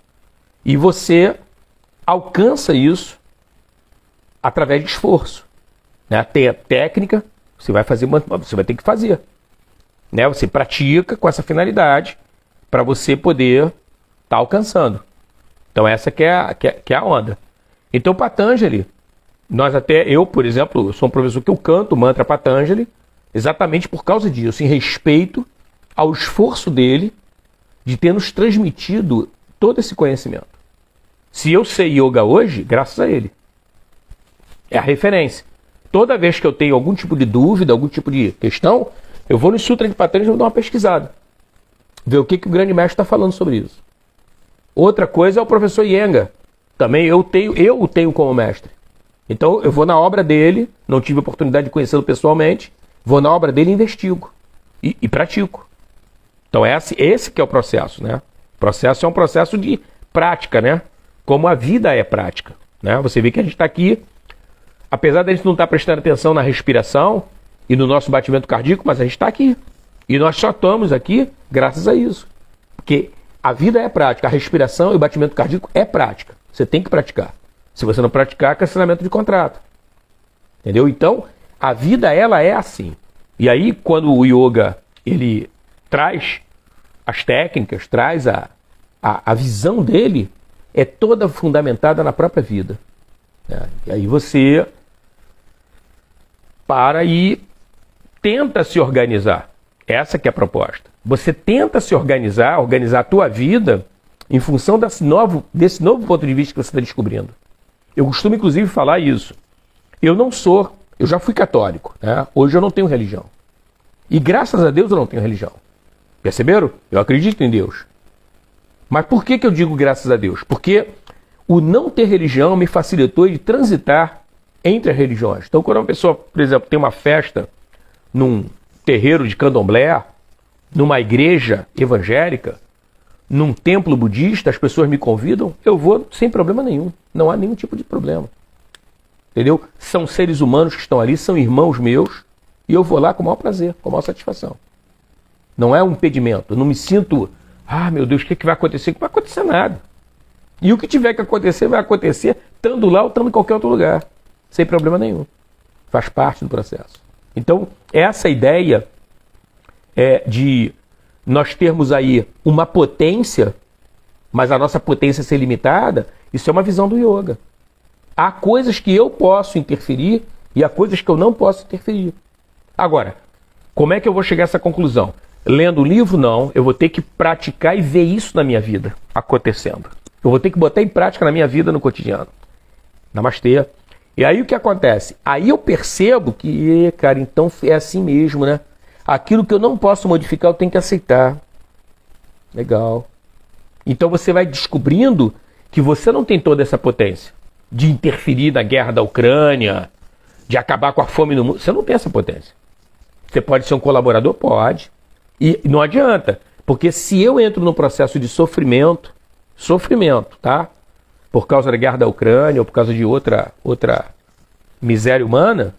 E você alcança isso através de esforço. Né? Tem a técnica, você vai ter que fazer. Né? Você pratica com essa finalidade para você poder estar alcançando. Então essa que é a onda. Então Patanjali, eu, por exemplo, sou um professor que eu canto o mantra Patanjali exatamente por causa disso, em respeito ao esforço dele de ter nos transmitido todo esse conhecimento. Se eu sei yoga hoje, graças a ele. É a referência. Toda vez que eu tenho algum tipo de dúvida, algum tipo de questão, eu vou no Sutra de Patanjali e vou dar uma pesquisada. Ver o que o grande mestre está falando sobre isso. Outra coisa é o professor Iyengar. Também eu o tenho como mestre. Então eu vou na obra dele, não tive a oportunidade de conhecê-lo pessoalmente, vou na obra dele e investigo. E pratico. Então esse que é o processo, né? O processo é um processo de prática, né? Como a vida é prática. Né? Você vê que a gente está aqui, apesar de a gente não estar prestando atenção na respiração e no nosso batimento cardíaco, mas a gente está aqui. E nós só estamos aqui graças a isso. Porque a vida é prática, a respiração e o batimento cardíaco é prática. Você tem que praticar. Se você não praticar, é cancelamento de contrato. Entendeu? Então, a vida, ela é assim. E aí, quando o yoga, ele traz as técnicas, traz a visão dele, é toda fundamentada na própria vida. E aí você para e tenta se organizar. Essa que é a proposta. Você tenta se organizar a tua vida em função desse novo ponto de vista que você está descobrindo. Eu costumo, inclusive, falar isso. Eu já fui católico, né? Hoje eu não tenho religião. E graças a Deus eu não tenho religião. Perceberam? Eu acredito em Deus. Mas por que eu digo graças a Deus? Porque o não ter religião me facilitou de transitar entre as religiões. Então, quando uma pessoa, por exemplo, tem uma festa num terreiro de candomblé, numa igreja evangélica, num templo budista, as pessoas me convidam, eu vou sem problema nenhum. Não há nenhum tipo de problema. Entendeu? São seres humanos que estão ali, são irmãos meus, e eu vou lá com o maior prazer, com a maior satisfação. Não é um impedimento. Eu não me sinto, meu Deus, o que vai acontecer? Não vai acontecer nada. E o que tiver que acontecer, vai acontecer, estando lá ou estando em qualquer outro lugar. Sem problema nenhum. Faz parte do processo. Então, essa ideia de nós termos aí uma potência, mas a nossa potência ser limitada, isso é uma visão do yoga. Há coisas que eu posso interferir e há coisas que eu não posso interferir. Agora, como é que eu vou chegar a essa conclusão? Lendo o livro, não. Eu vou ter que praticar e ver isso na minha vida acontecendo. Eu vou ter que botar em prática na minha vida, no cotidiano. Namastê. E aí o que acontece? Aí eu percebo que, cara, então é assim mesmo, né? Aquilo que eu não posso modificar, eu tenho que aceitar. Legal. Então você vai descobrindo que você não tem toda essa potência de interferir na guerra da Ucrânia, de acabar com a fome no mundo. Você não tem essa potência. Você pode ser um colaborador? Pode. E não adianta, porque se eu entro no processo de sofrimento, tá? Por causa da guerra da Ucrânia ou por causa de outra miséria humana,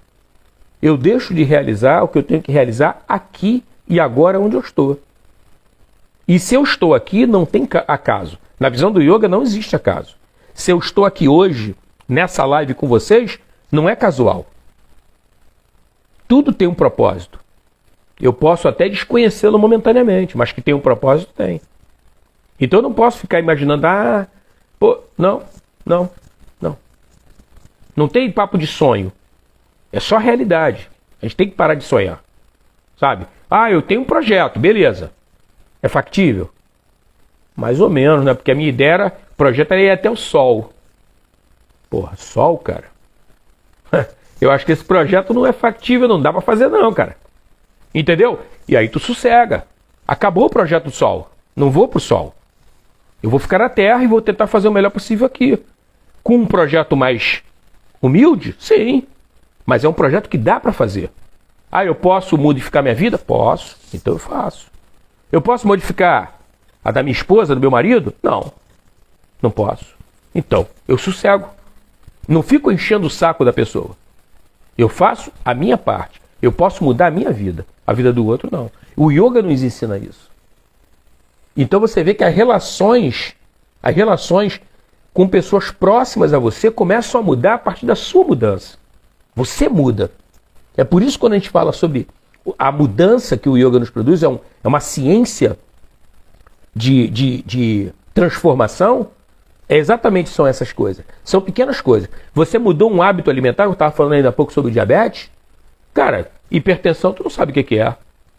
eu deixo de realizar o que eu tenho que realizar aqui e agora onde eu estou. E se eu estou aqui, não tem acaso. Na visão do yoga não existe acaso. Se eu estou aqui hoje, nessa live com vocês, não é casual. Tudo tem um propósito. Eu posso até desconhecê-lo momentaneamente, mas que tem um propósito, tem. Então eu não posso ficar imaginando, não. Não tem papo de sonho. É só realidade. A gente tem que parar de sonhar. Sabe? Eu tenho um projeto, beleza. É factível? Mais ou menos, né? Porque a minha ideia era, o projeto era ir até o Sol. Porra, Sol, cara? Eu acho que esse projeto não é factível, não dá pra fazer não, cara. Entendeu? E aí tu sossega. Acabou o projeto do Sol. Não vou pro Sol. Eu vou ficar na Terra e vou tentar fazer o melhor possível aqui. Com um projeto mais humilde? Sim. Mas é um projeto que dá pra fazer. Eu posso modificar minha vida? Posso. Então eu faço. Eu posso modificar a da minha esposa, do meu marido? Não. Não posso. Então, eu sossego. Não fico enchendo o saco da pessoa. Eu faço a minha parte. Eu posso mudar a minha vida, a vida do outro não. O yoga nos ensina isso. Então você vê que as relações com pessoas próximas a você começam a mudar a partir da sua mudança. Você muda. É por isso que quando a gente fala sobre a mudança que o yoga nos produz, é uma ciência de transformação, exatamente são essas coisas. São pequenas coisas. Você mudou um hábito alimentar, eu estava falando ainda há pouco sobre diabetes. Cara, hipertensão, tu não sabe o que é.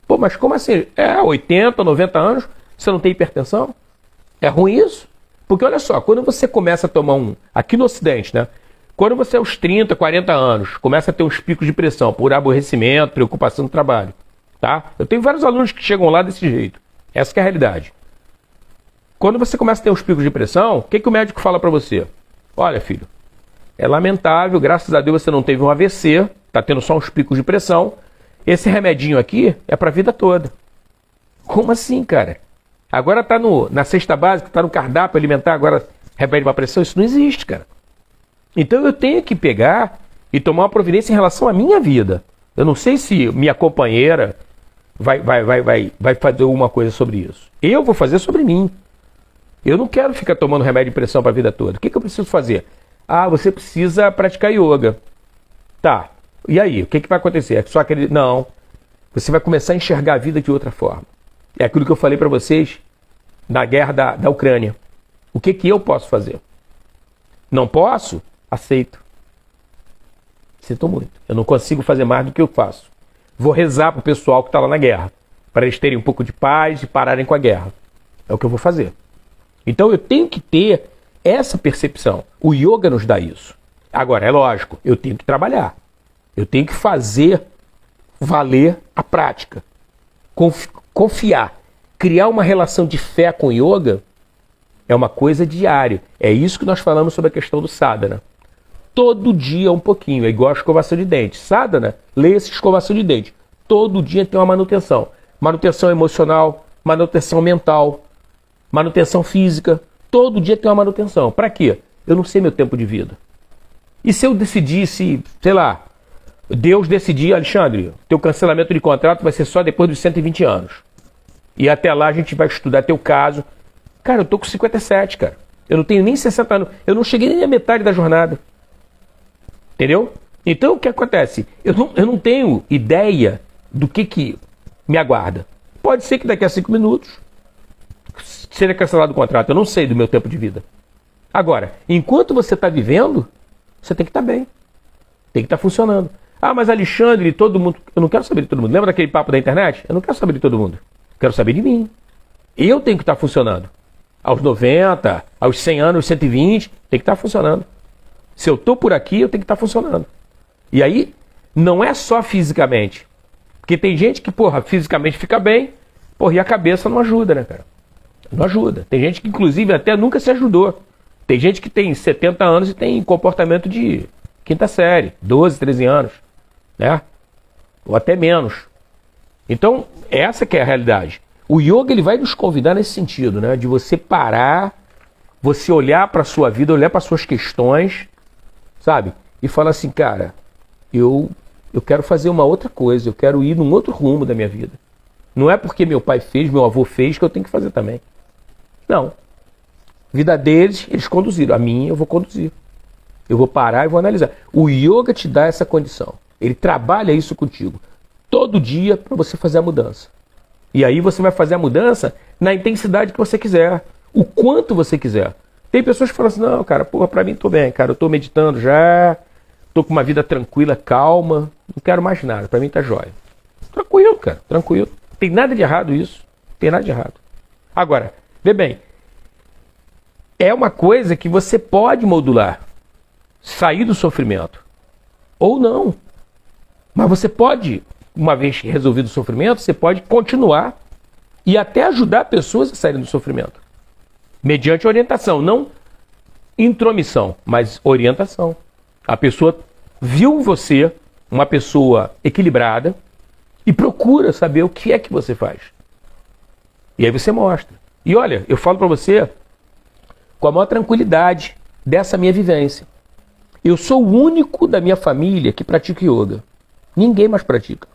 Pô, mas como assim? 80, 90 anos, você não tem hipertensão? É ruim isso? Porque olha só, quando você começa a tomar aqui no Ocidente, né? Quando você aos 30, 40 anos, começa a ter uns picos de pressão por aborrecimento, preocupação no trabalho, tá? Eu tenho vários alunos que chegam lá desse jeito. Essa que é a realidade. Quando você começa a ter uns picos de pressão, o que o médico fala para você? Olha, filho, é lamentável, graças a Deus você não teve um AVC, tá tendo só uns picos de pressão. Esse remedinho aqui é para a vida toda. Como assim, cara? Agora tá na cesta básica, tá no cardápio alimentar, agora remédio para pressão, isso não existe, cara. Então eu tenho que pegar e tomar uma providência em relação à minha vida. Eu não sei se minha companheira vai fazer alguma coisa sobre isso. Eu vou fazer sobre mim. Eu não quero ficar tomando remédio de pressão para a vida toda. O que eu preciso fazer? Você precisa praticar yoga. Tá. E aí? O que vai acontecer? É só aquele... Não. Você vai começar a enxergar a vida de outra forma. É aquilo que eu falei para vocês na guerra da Ucrânia. O que eu posso fazer? Não posso? Aceito. Sinto muito. Eu não consigo fazer mais do que eu faço. Vou rezar para o pessoal que está lá na guerra, para eles terem um pouco de paz e pararem com a guerra. É o que eu vou fazer. Então eu tenho que ter essa percepção. O yoga nos dá isso. Agora, é lógico, eu tenho que trabalhar. Eu tenho que fazer valer a prática. Confiar. Criar uma relação de fé com o yoga é uma coisa diária. É isso que nós falamos sobre a questão do sadhana. Todo dia um pouquinho, é igual a escovação de dente. Sadhana, leia-se escovação de dente. Todo dia tem uma manutenção. Manutenção emocional, manutenção mental, manutenção física. Todo dia tem uma manutenção. Para quê? Eu não sei meu tempo de vida. E se eu decidisse, sei lá, Deus decidir, Alexandre, teu cancelamento de contrato vai ser só depois dos 120 anos. E até lá a gente vai estudar teu caso. Cara, eu tô com 57, cara. Eu não tenho nem 60 anos. Eu não cheguei nem à metade da jornada. Entendeu? Então o que acontece? Eu não tenho ideia do que me aguarda. Pode ser que daqui a 5 minutos seja cancelado o contrato. Eu não sei do meu tempo de vida. Agora, enquanto você está vivendo, você tem que estar bem. Tem que estar funcionando. Mas Alexandre, todo mundo... Eu não quero saber de todo mundo. Lembra daquele papo da internet? Eu não quero saber de todo mundo. Quero saber de mim. Eu tenho que estar funcionando. Aos 90, aos 100 anos, 120, tem que estar funcionando. Se eu estou por aqui, eu tenho que estar funcionando. E aí, não é só fisicamente. Porque tem gente que, fisicamente fica bem, e a cabeça não ajuda, né, cara? Não ajuda. Tem gente que, inclusive, até nunca se ajudou. Tem gente que tem 70 anos e tem comportamento de quinta série, 12, 13 anos, né? Ou até menos. Então, essa que é a realidade. O yoga, ele vai nos convidar nesse sentido, né? De você parar, você olhar para a sua vida, olhar para as suas questões, sabe? E falar assim, cara, eu quero fazer uma outra coisa, eu quero ir num outro rumo da minha vida. Não é porque meu pai fez, meu avô fez, que eu tenho que fazer também. Não. Vida deles, eles conduziram. A minha, eu vou conduzir. Eu vou parar e vou analisar. O yoga te dá essa condição. Ele trabalha isso contigo. Todo dia para você fazer a mudança. E aí você vai fazer a mudança na intensidade que você quiser. O quanto você quiser. Tem pessoas que falam assim, não, cara, pra mim tô bem, cara. Eu tô meditando já, tô com uma vida tranquila, calma. Não quero mais nada, pra mim tá jóia. Tranquilo, cara, tranquilo. Tem nada de errado isso. Tem nada de errado. Agora, vê bem. É uma coisa que você pode modular. Sair do sofrimento. Ou não. Mas você pode, uma vez resolvido o sofrimento, você pode continuar e até ajudar pessoas a saírem do sofrimento. Mediante orientação, não intromissão, mas orientação. A pessoa viu você, uma pessoa equilibrada, e procura saber o que é que você faz. E aí você mostra. E olha, eu falo para você com a maior tranquilidade dessa minha vivência. Eu sou o único da minha família que pratica yoga. Ninguém mais pratica.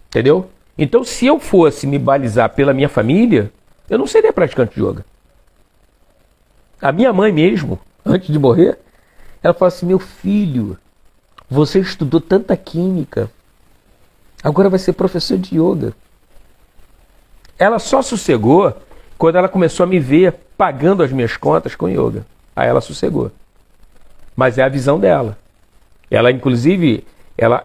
Entendeu? Então, se eu fosse me balizar pela minha família, eu não seria praticante de yoga. A minha mãe mesmo, antes de morrer, ela falou assim: meu filho, você estudou tanta química, agora vai ser professor de yoga. Ela só sossegou quando ela começou a me ver pagando as minhas contas com yoga. Aí ela sossegou. Mas é a visão dela. Ela, inclusive,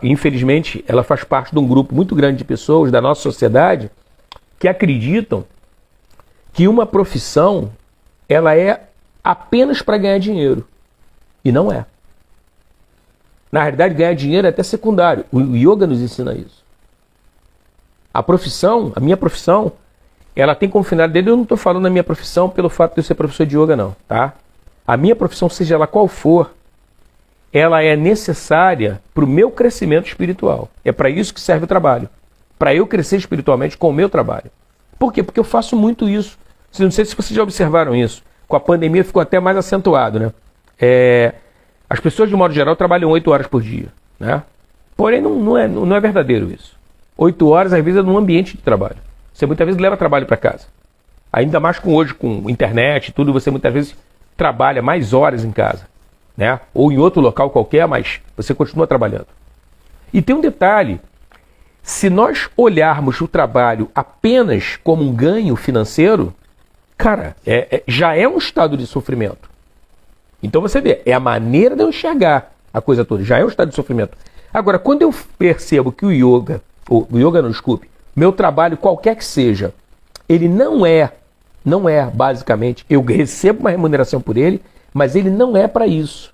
infelizmente, ela faz parte de um grupo muito grande de pessoas da nossa sociedade que acreditam que uma profissão, ela é apenas para ganhar dinheiro. E não é. Na realidade, ganhar dinheiro é até secundário. O yoga nos ensina isso. A profissão, a minha profissão, ela tem como finalidade, eu não estou falando da minha profissão pelo fato de eu ser professor de yoga, não, tá? A minha profissão, seja ela qual for, ela é necessária para o meu crescimento espiritual. É para isso que serve o trabalho. Para eu crescer espiritualmente com o meu trabalho. Por quê? Porque eu faço muito isso. Não sei se vocês já observaram isso. Com a pandemia ficou até mais acentuado, né? As pessoas, de modo geral, trabalham 8 horas por dia, né? Porém, não é verdadeiro isso. 8 horas, às vezes, é num ambiente de trabalho. Você muitas vezes leva trabalho para casa. Ainda mais hoje, com internet e tudo, você muitas vezes trabalha mais horas em casa, né? Ou em outro local qualquer, mas você continua trabalhando. E tem um detalhe: se nós olharmos o trabalho apenas como um ganho financeiro, cara, já é um estado de sofrimento. Então você vê, é a maneira de eu enxergar a coisa toda, já é um estado de sofrimento. Agora, quando eu percebo que o yoga não, desculpe, meu trabalho, qualquer que seja, ele não é basicamente, eu recebo uma remuneração por ele, mas ele não é para isso.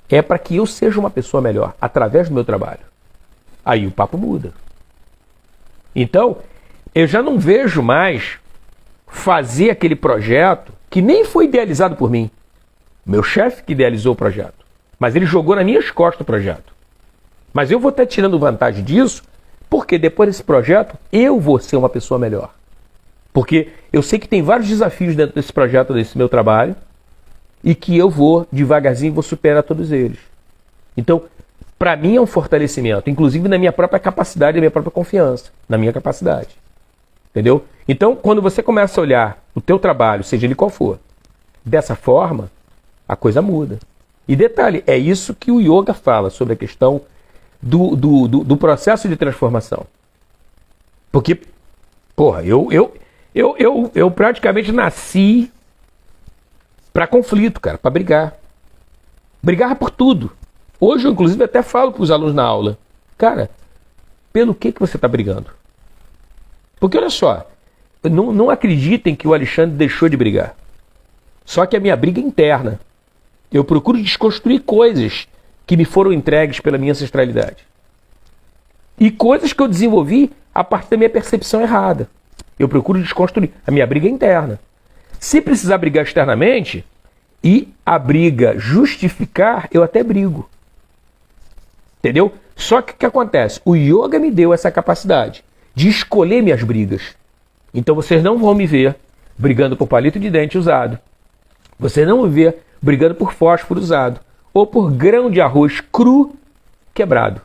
É para que eu seja uma pessoa melhor, através do meu trabalho. Aí o papo muda. Então, eu já não vejo mais fazer aquele projeto que nem foi idealizado por mim. Meu chefe que idealizou o projeto. Mas ele jogou nas minhas costas o projeto. Mas eu vou estar tirando vantagem disso, porque depois desse projeto, eu vou ser uma pessoa melhor. Porque eu sei que tem vários desafios dentro desse projeto, desse meu trabalho, e que eu vou, devagarzinho, vou superar todos eles. Então, para mim é um fortalecimento, inclusive na minha própria capacidade, na minha própria confiança, na minha capacidade. Entendeu? Então, quando você começa a olhar o teu trabalho, seja ele qual for, dessa forma, a coisa muda. E detalhe, é isso que o yoga fala sobre a questão do processo de transformação. Porque, porra, eu praticamente nasci para conflito, cara, para brigar. Brigava por tudo. Hoje eu, inclusive, até falo para os alunos na aula: cara, pelo que você está brigando? Porque, olha só, não acreditem que o Alexandre deixou de brigar. Só que a minha briga é interna. Eu procuro desconstruir coisas que me foram entregues pela minha ancestralidade. E coisas que eu desenvolvi a partir da minha percepção errada. Eu procuro desconstruir. A minha briga é interna. Se precisar brigar externamente e a briga justificar, eu até brigo. Entendeu? Só que o que acontece? O yoga me deu essa capacidade de escolher minhas brigas. Então vocês não vão me ver brigando por palito de dente usado. Vocês não vão me ver brigando por fósforo usado. Ou por grão de arroz cru quebrado.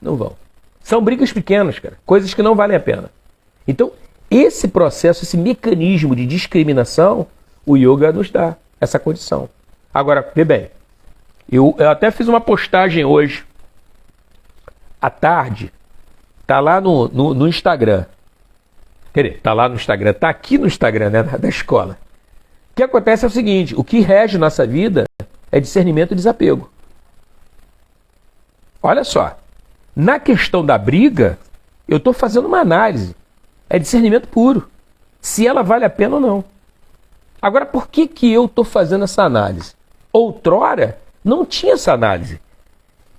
Não vão. São brigas pequenas, cara. Coisas que não valem a pena. Então, esse processo, esse mecanismo de discriminação, o yoga nos dá essa condição. Agora, vê bem. Eu até fiz uma postagem hoje, à tarde. Tá lá no Instagram. Quer dizer, tá lá no Instagram. Tá aqui no Instagram, né, da escola. O que acontece é o seguinte: o que rege nossa vida é discernimento e desapego. Olha só. Na questão da briga, eu estou fazendo uma análise. É discernimento puro. Se ela vale a pena ou não. Agora, por que eu estou fazendo essa análise? Outrora, não tinha essa análise.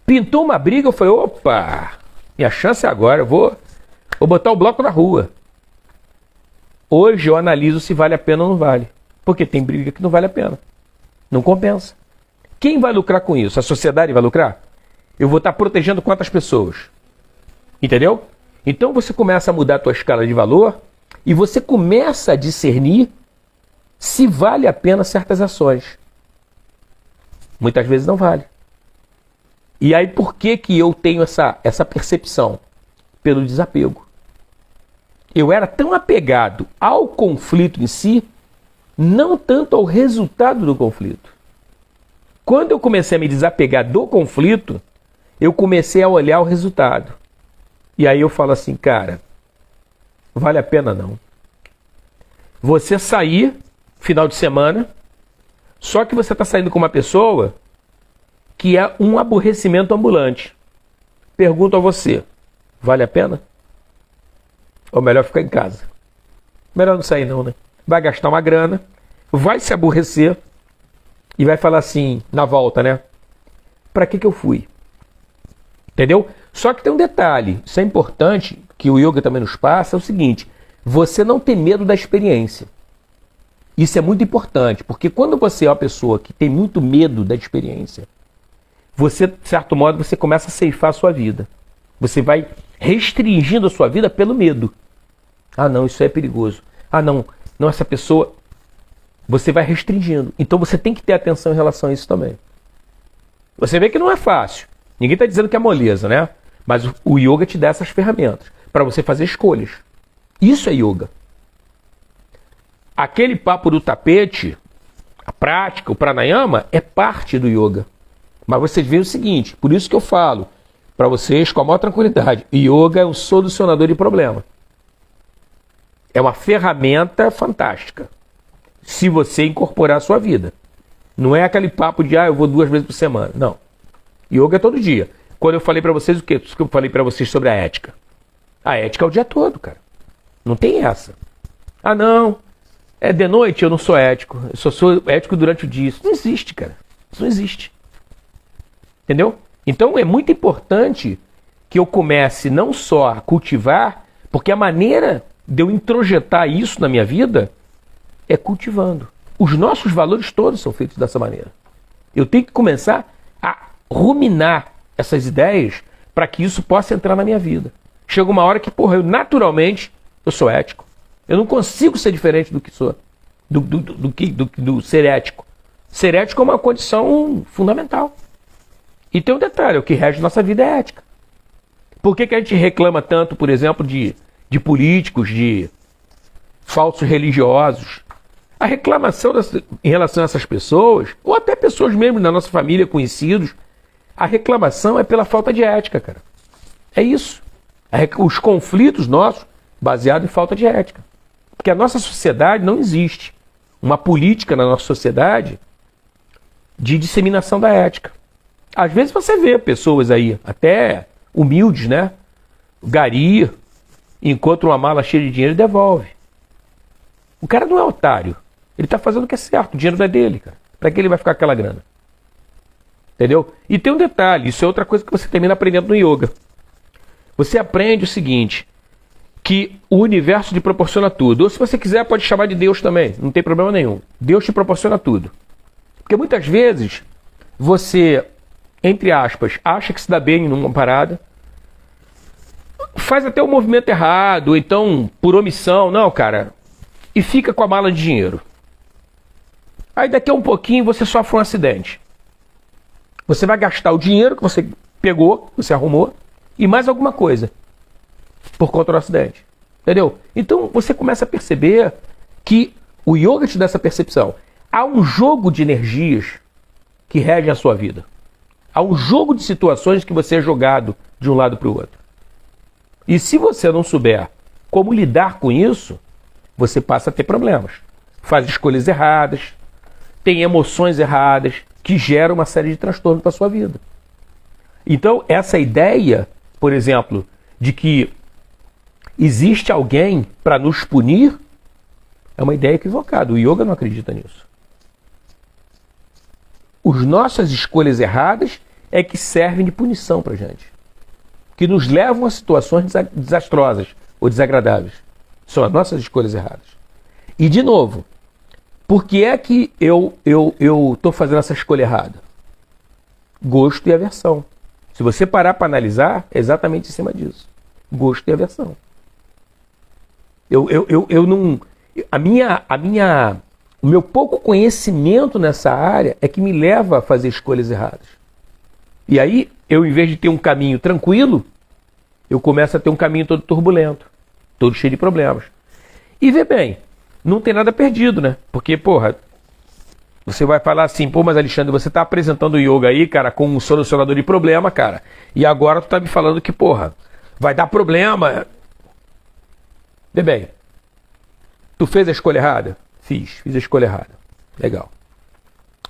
Pintou uma briga, eu falei: opa, minha chance é agora, eu vou botar o bloco na rua. Hoje eu analiso se vale a pena ou não vale. Porque tem briga que não vale a pena. Não compensa. Quem vai lucrar com isso? A sociedade vai lucrar? Eu vou estar protegendo quantas pessoas? Entendeu? Então você começa a mudar a tua escala de valor e você começa a discernir se vale a pena certas ações. Muitas vezes não vale. E aí por que que eu tenho essa percepção? Pelo desapego. Eu era tão apegado ao conflito em si, não tanto ao resultado do conflito. Quando eu comecei a me desapegar do conflito, eu comecei a olhar o resultado. E aí eu falo assim, cara, vale a pena não. Você sair, final de semana, só que você está saindo com uma pessoa que é um aborrecimento ambulante. Pergunto a você, vale a pena? Ou melhor ficar em casa? Melhor não sair não, né? Vai gastar uma grana, vai se aborrecer e vai falar assim, na volta, né? Pra que eu fui? Entendeu? Só que tem um detalhe, isso é importante, que o yoga também nos passa, é o seguinte, você não tem medo da experiência. Isso é muito importante, porque quando você é uma pessoa que tem muito medo da experiência, você, de certo modo, você começa a ceifar a sua vida. Você vai restringindo a sua vida pelo medo. Ah, não, isso é perigoso. Ah, não, essa pessoa... Você vai restringindo. Então você tem que ter atenção em relação a isso também. Você vê que não é fácil. Ninguém está dizendo que é moleza, né? Mas o yoga te dá essas ferramentas para você fazer escolhas. Isso é yoga. Aquele papo do tapete, a prática, o pranayama, é parte do yoga. Mas vocês veem o seguinte, por isso que eu falo para vocês com a maior tranquilidade, yoga é um solucionador de problema. É uma ferramenta fantástica, se você incorporar à sua vida. Não é aquele papo de, eu vou 2 vezes por semana. Não. Yoga é todo dia. Quando eu falei para vocês o quê? Eu falei para vocês sobre a ética. A ética é o dia todo, cara. Não tem essa. Ah, não. É de noite, eu não sou ético. Eu só sou ético durante o dia. Isso não existe, cara. Isso não existe. Entendeu? Então é muito importante que eu comece não só a cultivar, porque a maneira de eu introjetar isso na minha vida é cultivando. Os nossos valores todos são feitos dessa maneira. Eu tenho que começar a ruminar essas ideias para que isso possa entrar na minha vida. Chega uma hora que, eu naturalmente, eu sou ético. Eu não consigo ser diferente do que sou, do ser ético. Ser ético é uma condição fundamental. E tem um detalhe, o que rege nossa vida é ética. Por que a gente reclama tanto, por exemplo, de políticos, de falsos religiosos? A reclamação em relação a essas pessoas, ou até pessoas mesmo da nossa família, conhecidos, a reclamação é pela falta de ética, cara. É isso. Os conflitos nossos, baseados em falta de ética. Porque a nossa sociedade não existe uma política na nossa sociedade de disseminação da ética. Às vezes você vê pessoas aí, até humildes, né? Gari, encontra uma mala cheia de dinheiro e devolve. O cara não é otário. Ele está fazendo o que é certo. O dinheiro não é dele, cara. Para que ele vai ficar com aquela grana? Entendeu? E tem um detalhe, isso é outra coisa que você termina aprendendo no yoga. Você aprende o seguinte, que o universo te proporciona tudo. Ou se você quiser, pode chamar de Deus também. Não tem problema nenhum. Deus te proporciona tudo. Porque muitas vezes você, entre aspas, acha que se dá bem numa parada, faz até o movimento errado, ou então por omissão, não, cara, e fica com a mala de dinheiro. Aí daqui a um pouquinho você sofre um acidente. Você vai gastar o dinheiro que você pegou, que você arrumou, e mais alguma coisa, por conta do acidente. Entendeu? Então você começa a perceber que o yoga te dá essa percepção. Há um jogo de energias que regem a sua vida. Há um jogo de situações que você é jogado de um lado para o outro. E se você não souber como lidar com isso, você passa a ter problemas. Faz escolhas erradas, tem emoções erradas, que geram uma série de transtornos para a sua vida. Então, essa ideia, por exemplo, de que existe alguém para nos punir, é uma ideia equivocada. O yoga não acredita nisso. As nossas escolhas erradas é que servem de punição para a gente. Que nos levam a situações desastrosas ou desagradáveis. São as nossas escolhas erradas. E, de novo, por que é que eu estou fazendo essa escolha errada? Gosto e aversão. Se você parar para analisar, é exatamente em cima disso. Gosto e aversão. Eu não... O meu pouco conhecimento nessa área é que me leva a fazer escolhas erradas. E aí eu, em vez de ter um caminho tranquilo, eu começo a ter um caminho todo turbulento, todo cheio de problemas. E vê bem, não tem nada perdido, né? Porque, porra, você vai falar assim, pô, mas Alexandre, você tá apresentando o yoga aí, cara, com um solucionador de problema, cara. E agora tu tá me falando que, porra, vai dar problema. Vê bem, tu fez a escolha errada? Fiz a escolha errada. Legal.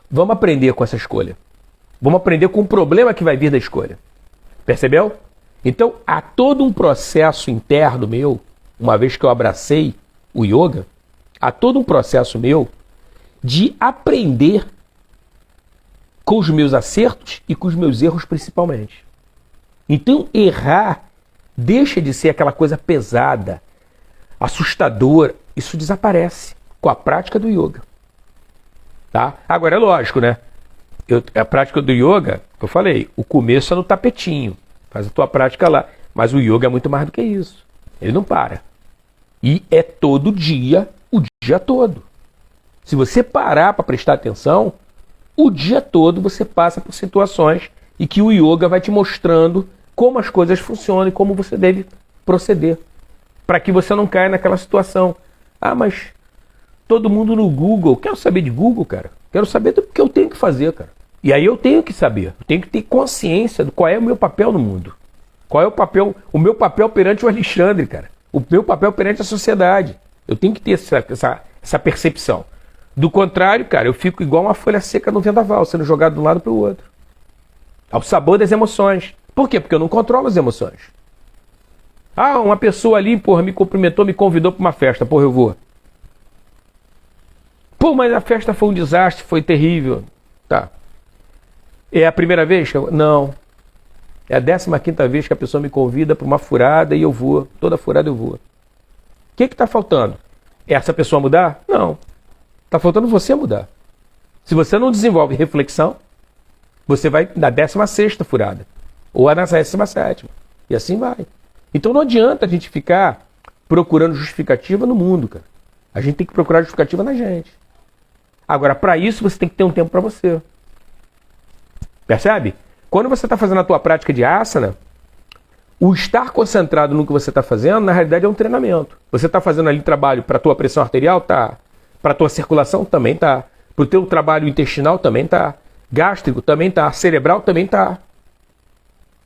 Vamos aprender com essa escolha. Vamos aprender com o problema que vai vir da escolha. Percebeu? Então, há todo um processo interno meu, uma vez que eu abracei o yoga, há todo um processo meu de aprender com os meus acertos e com os meus erros principalmente. Então, errar deixa de ser aquela coisa pesada, assustadora. Isso desaparece com a prática do yoga. Tá? Agora, é lógico, né? A prática do yoga, que eu falei, o começo é no tapetinho. Faz a tua prática lá. Mas o yoga é muito mais do que isso. Ele não para. E é todo dia, o dia todo. Se você parar para prestar atenção, o dia todo você passa por situações em que o yoga vai te mostrando como as coisas funcionam e como você deve proceder. Para que você não caia naquela situação. Ah, mas todo mundo no Google. Quero saber de Google, cara. Quero saber do que eu tenho que fazer, cara. E aí eu tenho que saber. Eu tenho que ter consciência de qual é o meu papel no mundo. Qual é o meu papel perante o Alexandre, cara. O meu papel perante a sociedade. Eu tenho que ter essa percepção. Do contrário, cara, eu fico igual uma folha seca no vendaval, sendo jogado de um lado para o outro. Ao sabor das emoções. Por quê? Porque eu não controlo as emoções. Ah, uma pessoa ali, porra, me cumprimentou, me convidou para uma festa. Porra, eu vou. Pô, mas a festa foi um desastre, foi terrível. Tá. É a primeira vez? Não. É a 15ª vez que a pessoa me convida para uma furada e eu vou. Toda furada eu vou. O que está faltando? É essa pessoa mudar? Não. Está faltando você mudar. Se você não desenvolve reflexão, você vai na 16ª furada. Ou na 17ª. E assim vai. Então não adianta a gente ficar procurando justificativa no mundo, cara. A gente tem que procurar justificativa na gente. Agora, para isso, você tem que ter um tempo para você. Percebe? Quando você está fazendo a tua prática de asana, o estar concentrado no que você está fazendo, na realidade, é um treinamento. Você está fazendo ali trabalho para a tua pressão arterial? Tá. Para a tua circulação? Também tá. Para o teu trabalho intestinal? Também tá. Gástrico? Também tá. Cerebral? Também tá.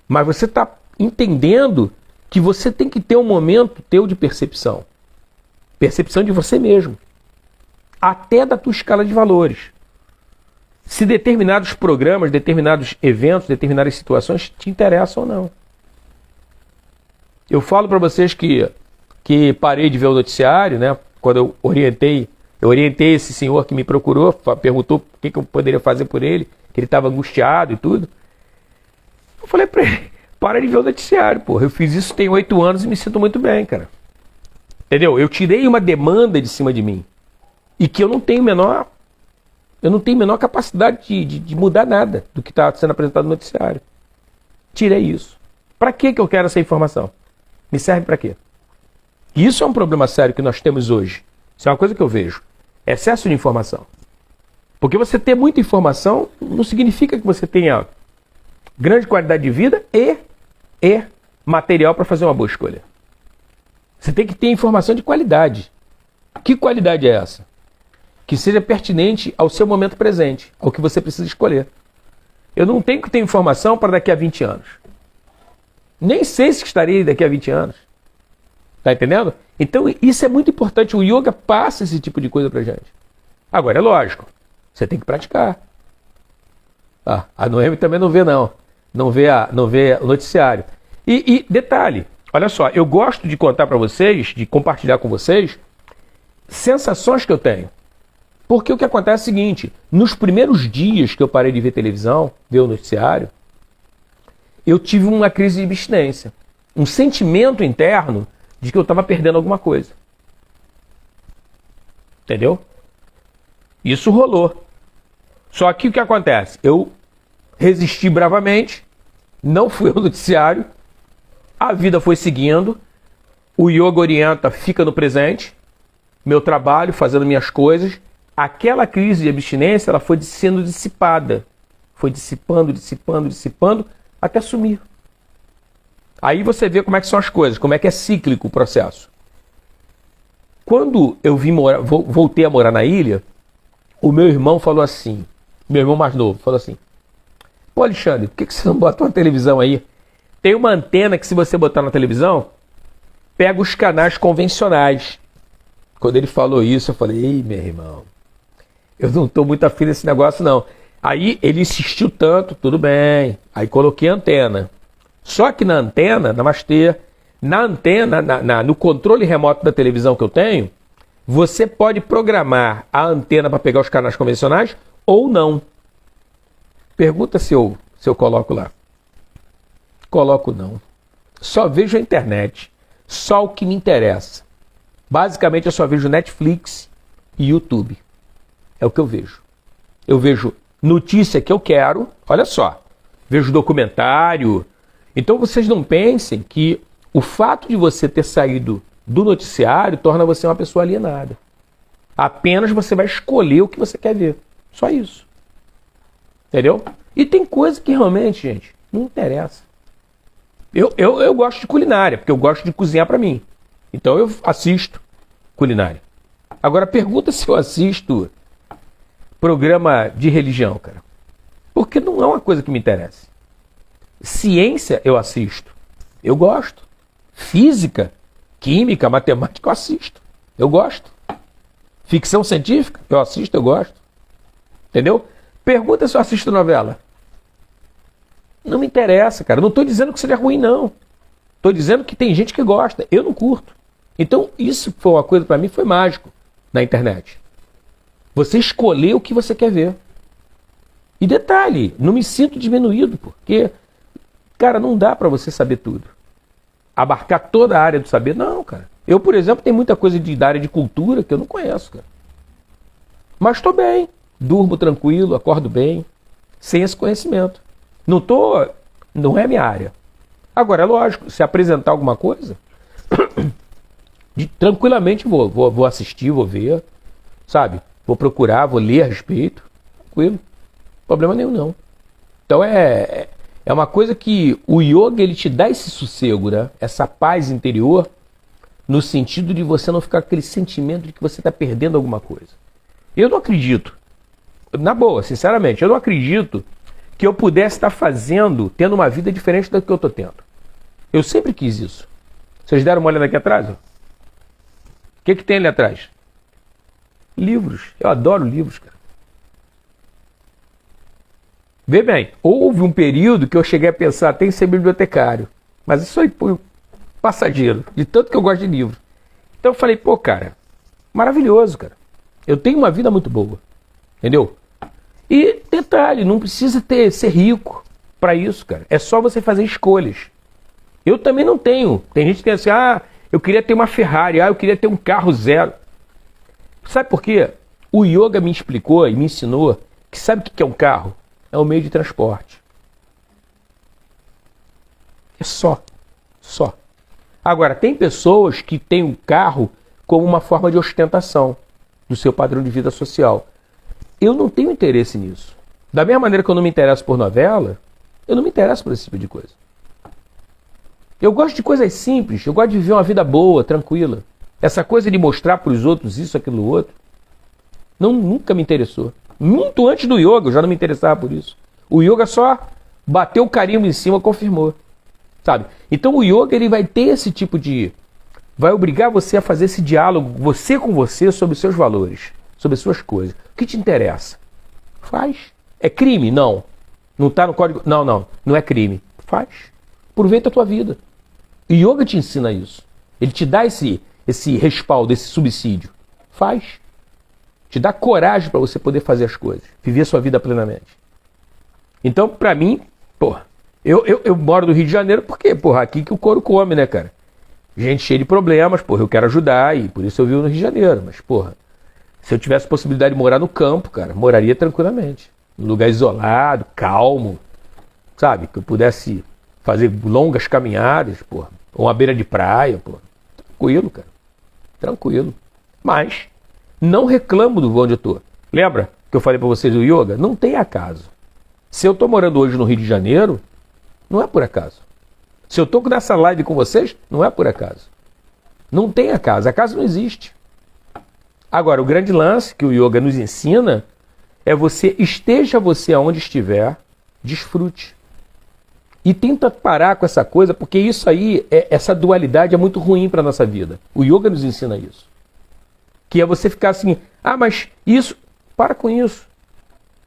Mas você está entendendo que você tem que ter um momento teu de percepção. Percepção de você mesmo. Até da tua escala de valores. Se determinados programas, determinados eventos, determinadas situações te interessam ou não. Eu falo para vocês que parei de ver o noticiário, né? Quando eu orientei esse senhor que me procurou, perguntou o que eu poderia fazer por ele, que ele estava angustiado e tudo. Eu falei para ele, para de ver o noticiário, porra. Eu fiz isso tem 8 anos e me sinto muito bem, cara. Entendeu? Eu tirei uma demanda de cima de mim. E que eu não tenho menor capacidade de mudar nada do que está sendo apresentado no noticiário. Tirei isso. Para que eu quero essa informação? Me serve para quê? Isso é um problema sério que nós temos hoje. Isso é uma coisa que eu vejo. Excesso de informação. Porque você ter muita informação não significa que você tenha grande qualidade de vida e material para fazer uma boa escolha. Você tem que ter informação de qualidade. Que qualidade é essa? Que seja pertinente ao seu momento presente, ao que você precisa escolher. Eu não tenho que ter informação para daqui a 20 anos. Nem sei se estarei daqui a 20 anos. Tá entendendo? Então isso é muito importante. O yoga passa esse tipo de coisa pra gente. Agora é lógico, você tem que praticar. Ah, a Noemi também não vê não. Não vê o noticiário. E detalhe, olha só, eu gosto de contar para vocês, de compartilhar com vocês, sensações que eu tenho. Porque o que acontece é o seguinte, nos primeiros dias que eu parei de ver televisão, ver o noticiário, eu tive uma crise de abstinência. Um sentimento interno de que eu estava perdendo alguma coisa. Entendeu? Isso rolou. Só que o que acontece? Eu resisti bravamente, não fui ao noticiário, a vida foi seguindo, o yoga orienta, fica no presente, meu trabalho, fazendo minhas coisas. Aquela crise de abstinência, ela foi sendo dissipada. Foi dissipando, até sumir. Aí você vê como é que são as coisas, como é que é cíclico o processo. Quando eu voltei a morar na ilha, o meu irmão falou assim, meu irmão mais novo, falou assim, pô, Alexandre, por que você não bota uma televisão aí? Tem uma antena que se você botar na televisão, pega os canais convencionais. Quando ele falou isso, eu falei, ei, meu irmão, eu não estou muito afim desse negócio, não. Aí ele insistiu tanto, tudo bem. Aí coloquei a antena. Só que na antena, namastê, na antena, no controle remoto da televisão que eu tenho, você pode programar a antena para pegar os canais convencionais ou não. Pergunta se eu coloco lá. Coloco não. Só vejo a internet. Só o que me interessa. Basicamente eu só vejo Netflix e YouTube. É o que eu vejo. Eu vejo notícia que eu quero. Olha só. Vejo documentário. Então vocês não pensem que o fato de você ter saído do noticiário torna você uma pessoa alienada. Apenas você vai escolher o que você quer ver. Só isso. Entendeu? E tem coisa que realmente, gente, não interessa. Eu gosto de culinária, porque eu gosto de cozinhar pra mim. Então eu assisto culinária. Agora pergunta se eu assisto programa de religião, cara. Porque não é uma coisa que me interessa. Ciência eu assisto. Eu gosto. Física, química, matemática eu assisto. Eu gosto. Ficção científica eu assisto, eu gosto. Entendeu? Pergunta se eu assisto novela. Não me interessa, cara. Não estou dizendo que seja ruim, não. Estou dizendo que tem gente que gosta. Eu não curto. Então, isso foi uma coisa, para mim, foi mágico na internet. Você escolher o que você quer ver. E detalhe, não me sinto diminuído, porque, cara, não dá para você saber tudo. Abarcar toda a área do saber, não, cara. Eu, por exemplo, tenho muita coisa da área de cultura que eu não conheço, cara. Mas estou bem. Durmo tranquilo, acordo bem, sem esse conhecimento. Não é minha área. Agora, é lógico, se apresentar alguma coisa, tranquilamente vou assistir, vou ver, sabe? Vou procurar, vou ler a respeito, tranquilo. Problema nenhum, não. Então é uma coisa que o yoga, ele te dá esse sossego, né? Essa paz interior, no sentido de você não ficar com aquele sentimento de que você está perdendo alguma coisa. Eu não acredito, na boa, sinceramente, eu não acredito que eu pudesse estar tendo uma vida diferente da que eu estou tendo. Eu sempre quis isso. Vocês deram uma olhada aqui atrás? Ó? O que tem ali atrás? Livros. Eu adoro livros, cara. Vê bem, houve um período que eu cheguei a pensar até em ser bibliotecário. Mas isso aí foi passageiro, de tanto que eu gosto de livro. Então eu falei, pô, cara, maravilhoso, cara. Eu tenho uma vida muito boa. Entendeu? E detalhe, não precisa ser rico para isso, cara. É só você fazer escolhas. Eu também não tenho. Tem gente que tem assim, eu queria ter uma Ferrari, eu queria ter um carro zero. Sabe por quê? O yoga me explicou e me ensinou que sabe o que é um carro? É um meio de transporte. É só. Agora, tem pessoas que têm um carro como uma forma de ostentação do seu padrão de vida social. Eu não tenho interesse nisso. Da mesma maneira que eu não me interesso por novela, eu não me interesso por esse tipo de coisa. Eu gosto de coisas simples, eu gosto de viver uma vida boa, tranquila. Essa coisa de mostrar para os outros isso, aquilo, outro, nunca me interessou. Muito antes do yoga eu já não me interessava por isso. O yoga só bateu o carimbo em cima, confirmou. Sabe? Então o yoga, ele vai ter esse tipo de... vai obrigar você a fazer esse diálogo, você com você, sobre os seus valores, sobre as suas coisas. O que te interessa? Faz. É crime? Não. Não está no código? Não é crime. Faz. Aproveita a tua vida. O yoga te ensina isso. Ele te dá esse respaldo, esse subsídio. Faz. Te dá coragem para você poder fazer as coisas. Viver a sua vida plenamente. Então, para mim, eu moro no Rio de Janeiro porque, aqui que o couro come, né, cara? Gente cheia de problemas, eu quero ajudar e por isso eu vivo no Rio de Janeiro. Mas, se eu tivesse possibilidade de morar no campo, cara, moraria tranquilamente. Num lugar isolado, calmo, sabe? Que eu pudesse fazer longas caminhadas, ou uma beira de praia, Tranquilo, cara. Tranquilo. Mas não reclamo do onde eu tô. Lembra que eu falei para vocês do yoga? Não tem acaso. Se eu tô morando hoje no Rio de Janeiro, Não é por acaso. Se eu estou nessa live com vocês, não é por acaso. Não tem acaso. Acaso não existe. Agora, o grande lance que o yoga nos ensina é esteja você aonde estiver, desfrute. E tenta parar com essa coisa, porque isso aí, essa dualidade é muito ruim para a nossa vida. O yoga nos ensina isso. Que é você ficar assim, mas isso, para com isso.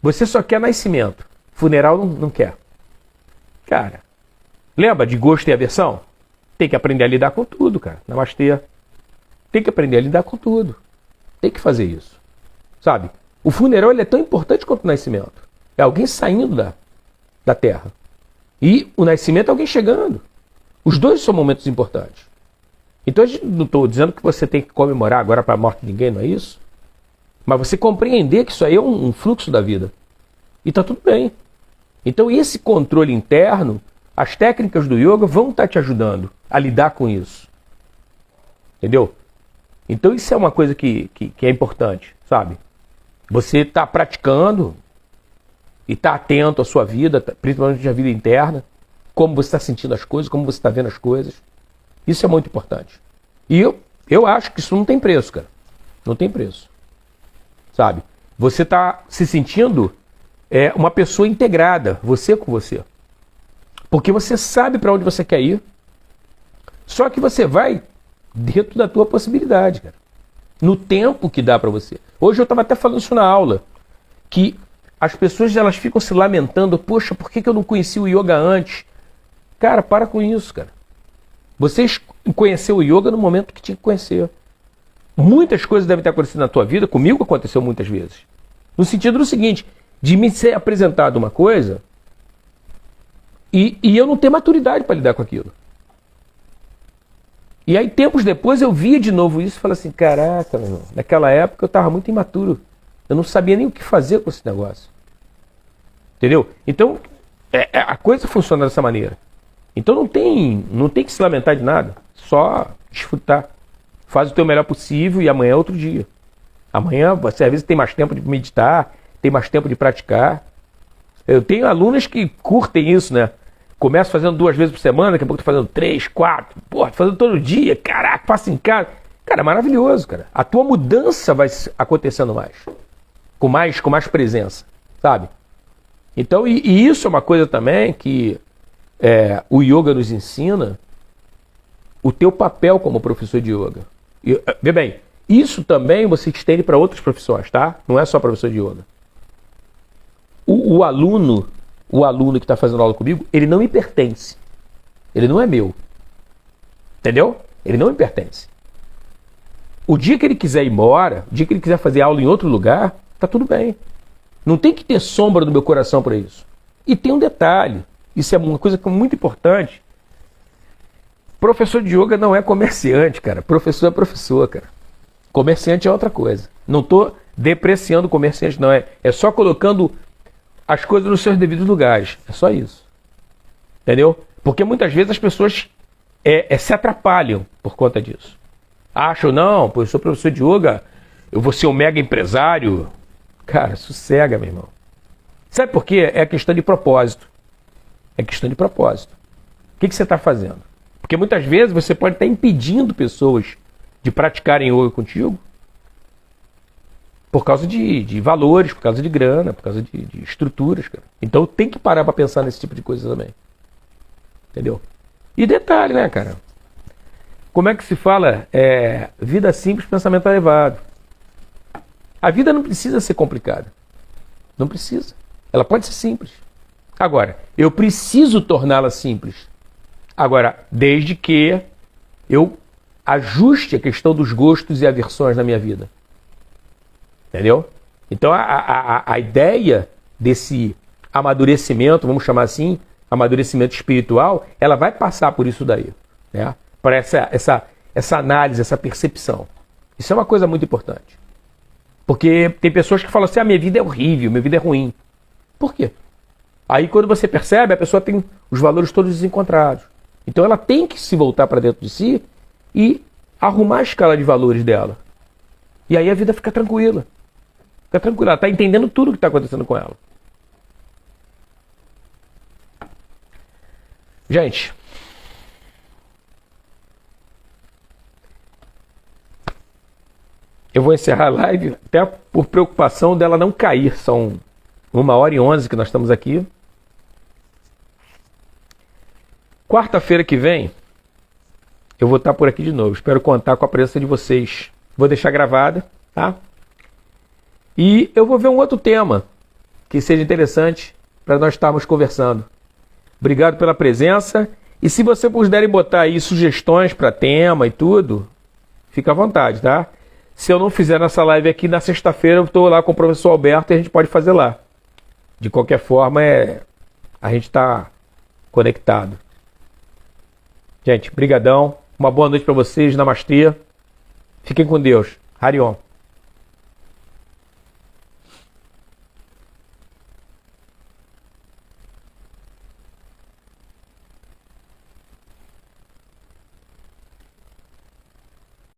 Você só quer nascimento. Funeral não quer. Cara, lembra de gosto e aversão? Tem que aprender a lidar com tudo, cara. Namastê. Tem que aprender a lidar com tudo. Tem que fazer isso. Sabe? O funeral ele é tão importante quanto o nascimento. É alguém saindo da terra. E o nascimento é alguém chegando. Os dois são momentos importantes. Então, não estou dizendo que você tem que comemorar agora para a morte de ninguém, não é isso? Mas você compreender que isso aí é um fluxo da vida. E está tudo bem. Então, esse controle interno, as técnicas do yoga vão estar te ajudando a lidar com isso. Entendeu? Então, isso é uma coisa que é importante, sabe? Você está praticando e está atento à sua vida, principalmente à vida interna, como você está sentindo as coisas, como você está vendo as coisas. Isso é muito importante. E eu acho que isso não tem preço, cara. Não tem preço. Sabe? Você está se sentindo uma pessoa integrada, você com você. Porque você sabe para onde você quer ir. Só que você vai dentro da tua possibilidade, cara. No tempo que dá para você. Hoje eu estava até falando isso na aula. Que as pessoas elas ficam se lamentando. Poxa, por que eu não conheci o yoga antes? Cara, para com isso, cara. Você conheceu o yoga no momento que tinha que conhecer. Muitas coisas devem ter acontecido na tua vida. Comigo aconteceu muitas vezes. No sentido do seguinte, de me ser apresentado uma coisa e eu não ter maturidade para lidar com aquilo. E aí, tempos depois, eu via de novo isso e falei assim, caraca, meu irmão, naquela época eu estava muito imaturo. Eu não sabia nem o que fazer com esse negócio. Entendeu? Então, a coisa funciona dessa maneira. Então não tem que se lamentar de nada. Só desfrutar. Faz o teu melhor possível e amanhã é outro dia. Amanhã você às vezes tem mais tempo de meditar, tem mais tempo de praticar. Eu tenho alunas que curtem isso, né? Começo fazendo 2 vezes por semana, daqui a pouco tô fazendo 3, 4, porra, fazendo todo dia, caraca, faço em casa. Cara, é maravilhoso, cara. A tua mudança vai acontecendo mais. Com mais presença, sabe? Então, e isso é uma coisa também que o yoga nos ensina, o teu papel como professor de yoga. Vê bem, isso também você estende para outras profissões, tá? Não é só professor de yoga. O aluno que está fazendo aula comigo, ele não me pertence. Ele não é meu. Entendeu? Ele não me pertence. O dia que ele quiser ir embora, o dia que ele quiser fazer aula em outro lugar, tá tudo bem. Não tem que ter sombra no meu coração para isso. E tem um detalhe, isso é uma coisa muito importante. Professor de yoga não é comerciante, cara. Professor é professor, cara. Comerciante é outra coisa. Não estou depreciando o comerciante, não. É só colocando as coisas nos seus devidos lugares. É só isso. Entendeu? Porque muitas vezes as pessoas se atrapalham por conta disso. Acham, não, pô, eu sou professor de yoga, eu vou ser um mega empresário. Cara, sossega, meu irmão. Sabe por quê? É questão de propósito. É questão de propósito. O que você está fazendo? Porque muitas vezes você pode estar impedindo pessoas de praticarem yoga contigo por causa de valores, por causa de grana, por causa de estruturas, cara. Então tem que parar para pensar nesse tipo de coisa também. Entendeu? E detalhe, né, cara? Como é que se fala? Vida simples, pensamento elevado. A vida não precisa ser complicada. Não precisa. Ela pode ser simples. Agora, eu preciso torná-la simples. Agora, desde que eu ajuste a questão dos gostos e aversões na minha vida. Entendeu? Então, a ideia desse amadurecimento, vamos chamar assim, amadurecimento espiritual, ela vai passar por isso daí. Né? Para essa análise, essa percepção. Isso é uma coisa muito importante. Porque tem pessoas que falam assim, minha vida é horrível, minha vida é ruim. Por quê? Aí quando você percebe, a pessoa tem os valores todos desencontrados. Então ela tem que se voltar para dentro de si e arrumar a escala de valores dela. E aí a vida fica tranquila. Fica tranquila, ela está entendendo tudo o que está acontecendo com ela. Gente, eu vou encerrar a live até por preocupação dela não cair. São 1h11 que nós estamos aqui. Quarta-feira que vem, eu vou estar por aqui de novo. Espero contar com a presença de vocês. Vou deixar gravada, tá? E eu vou ver um outro tema que seja interessante para nós estarmos conversando. Obrigado pela presença. E se você puderem botar aí sugestões para tema e tudo, fica à vontade, tá? Se eu não fizer nessa live aqui, na sexta-feira eu estou lá com o professor Alberto e a gente pode fazer lá. De qualquer forma, a gente está conectado. Gente, brigadão. Uma boa noite para vocês. Namastê. Fiquem com Deus. Harion.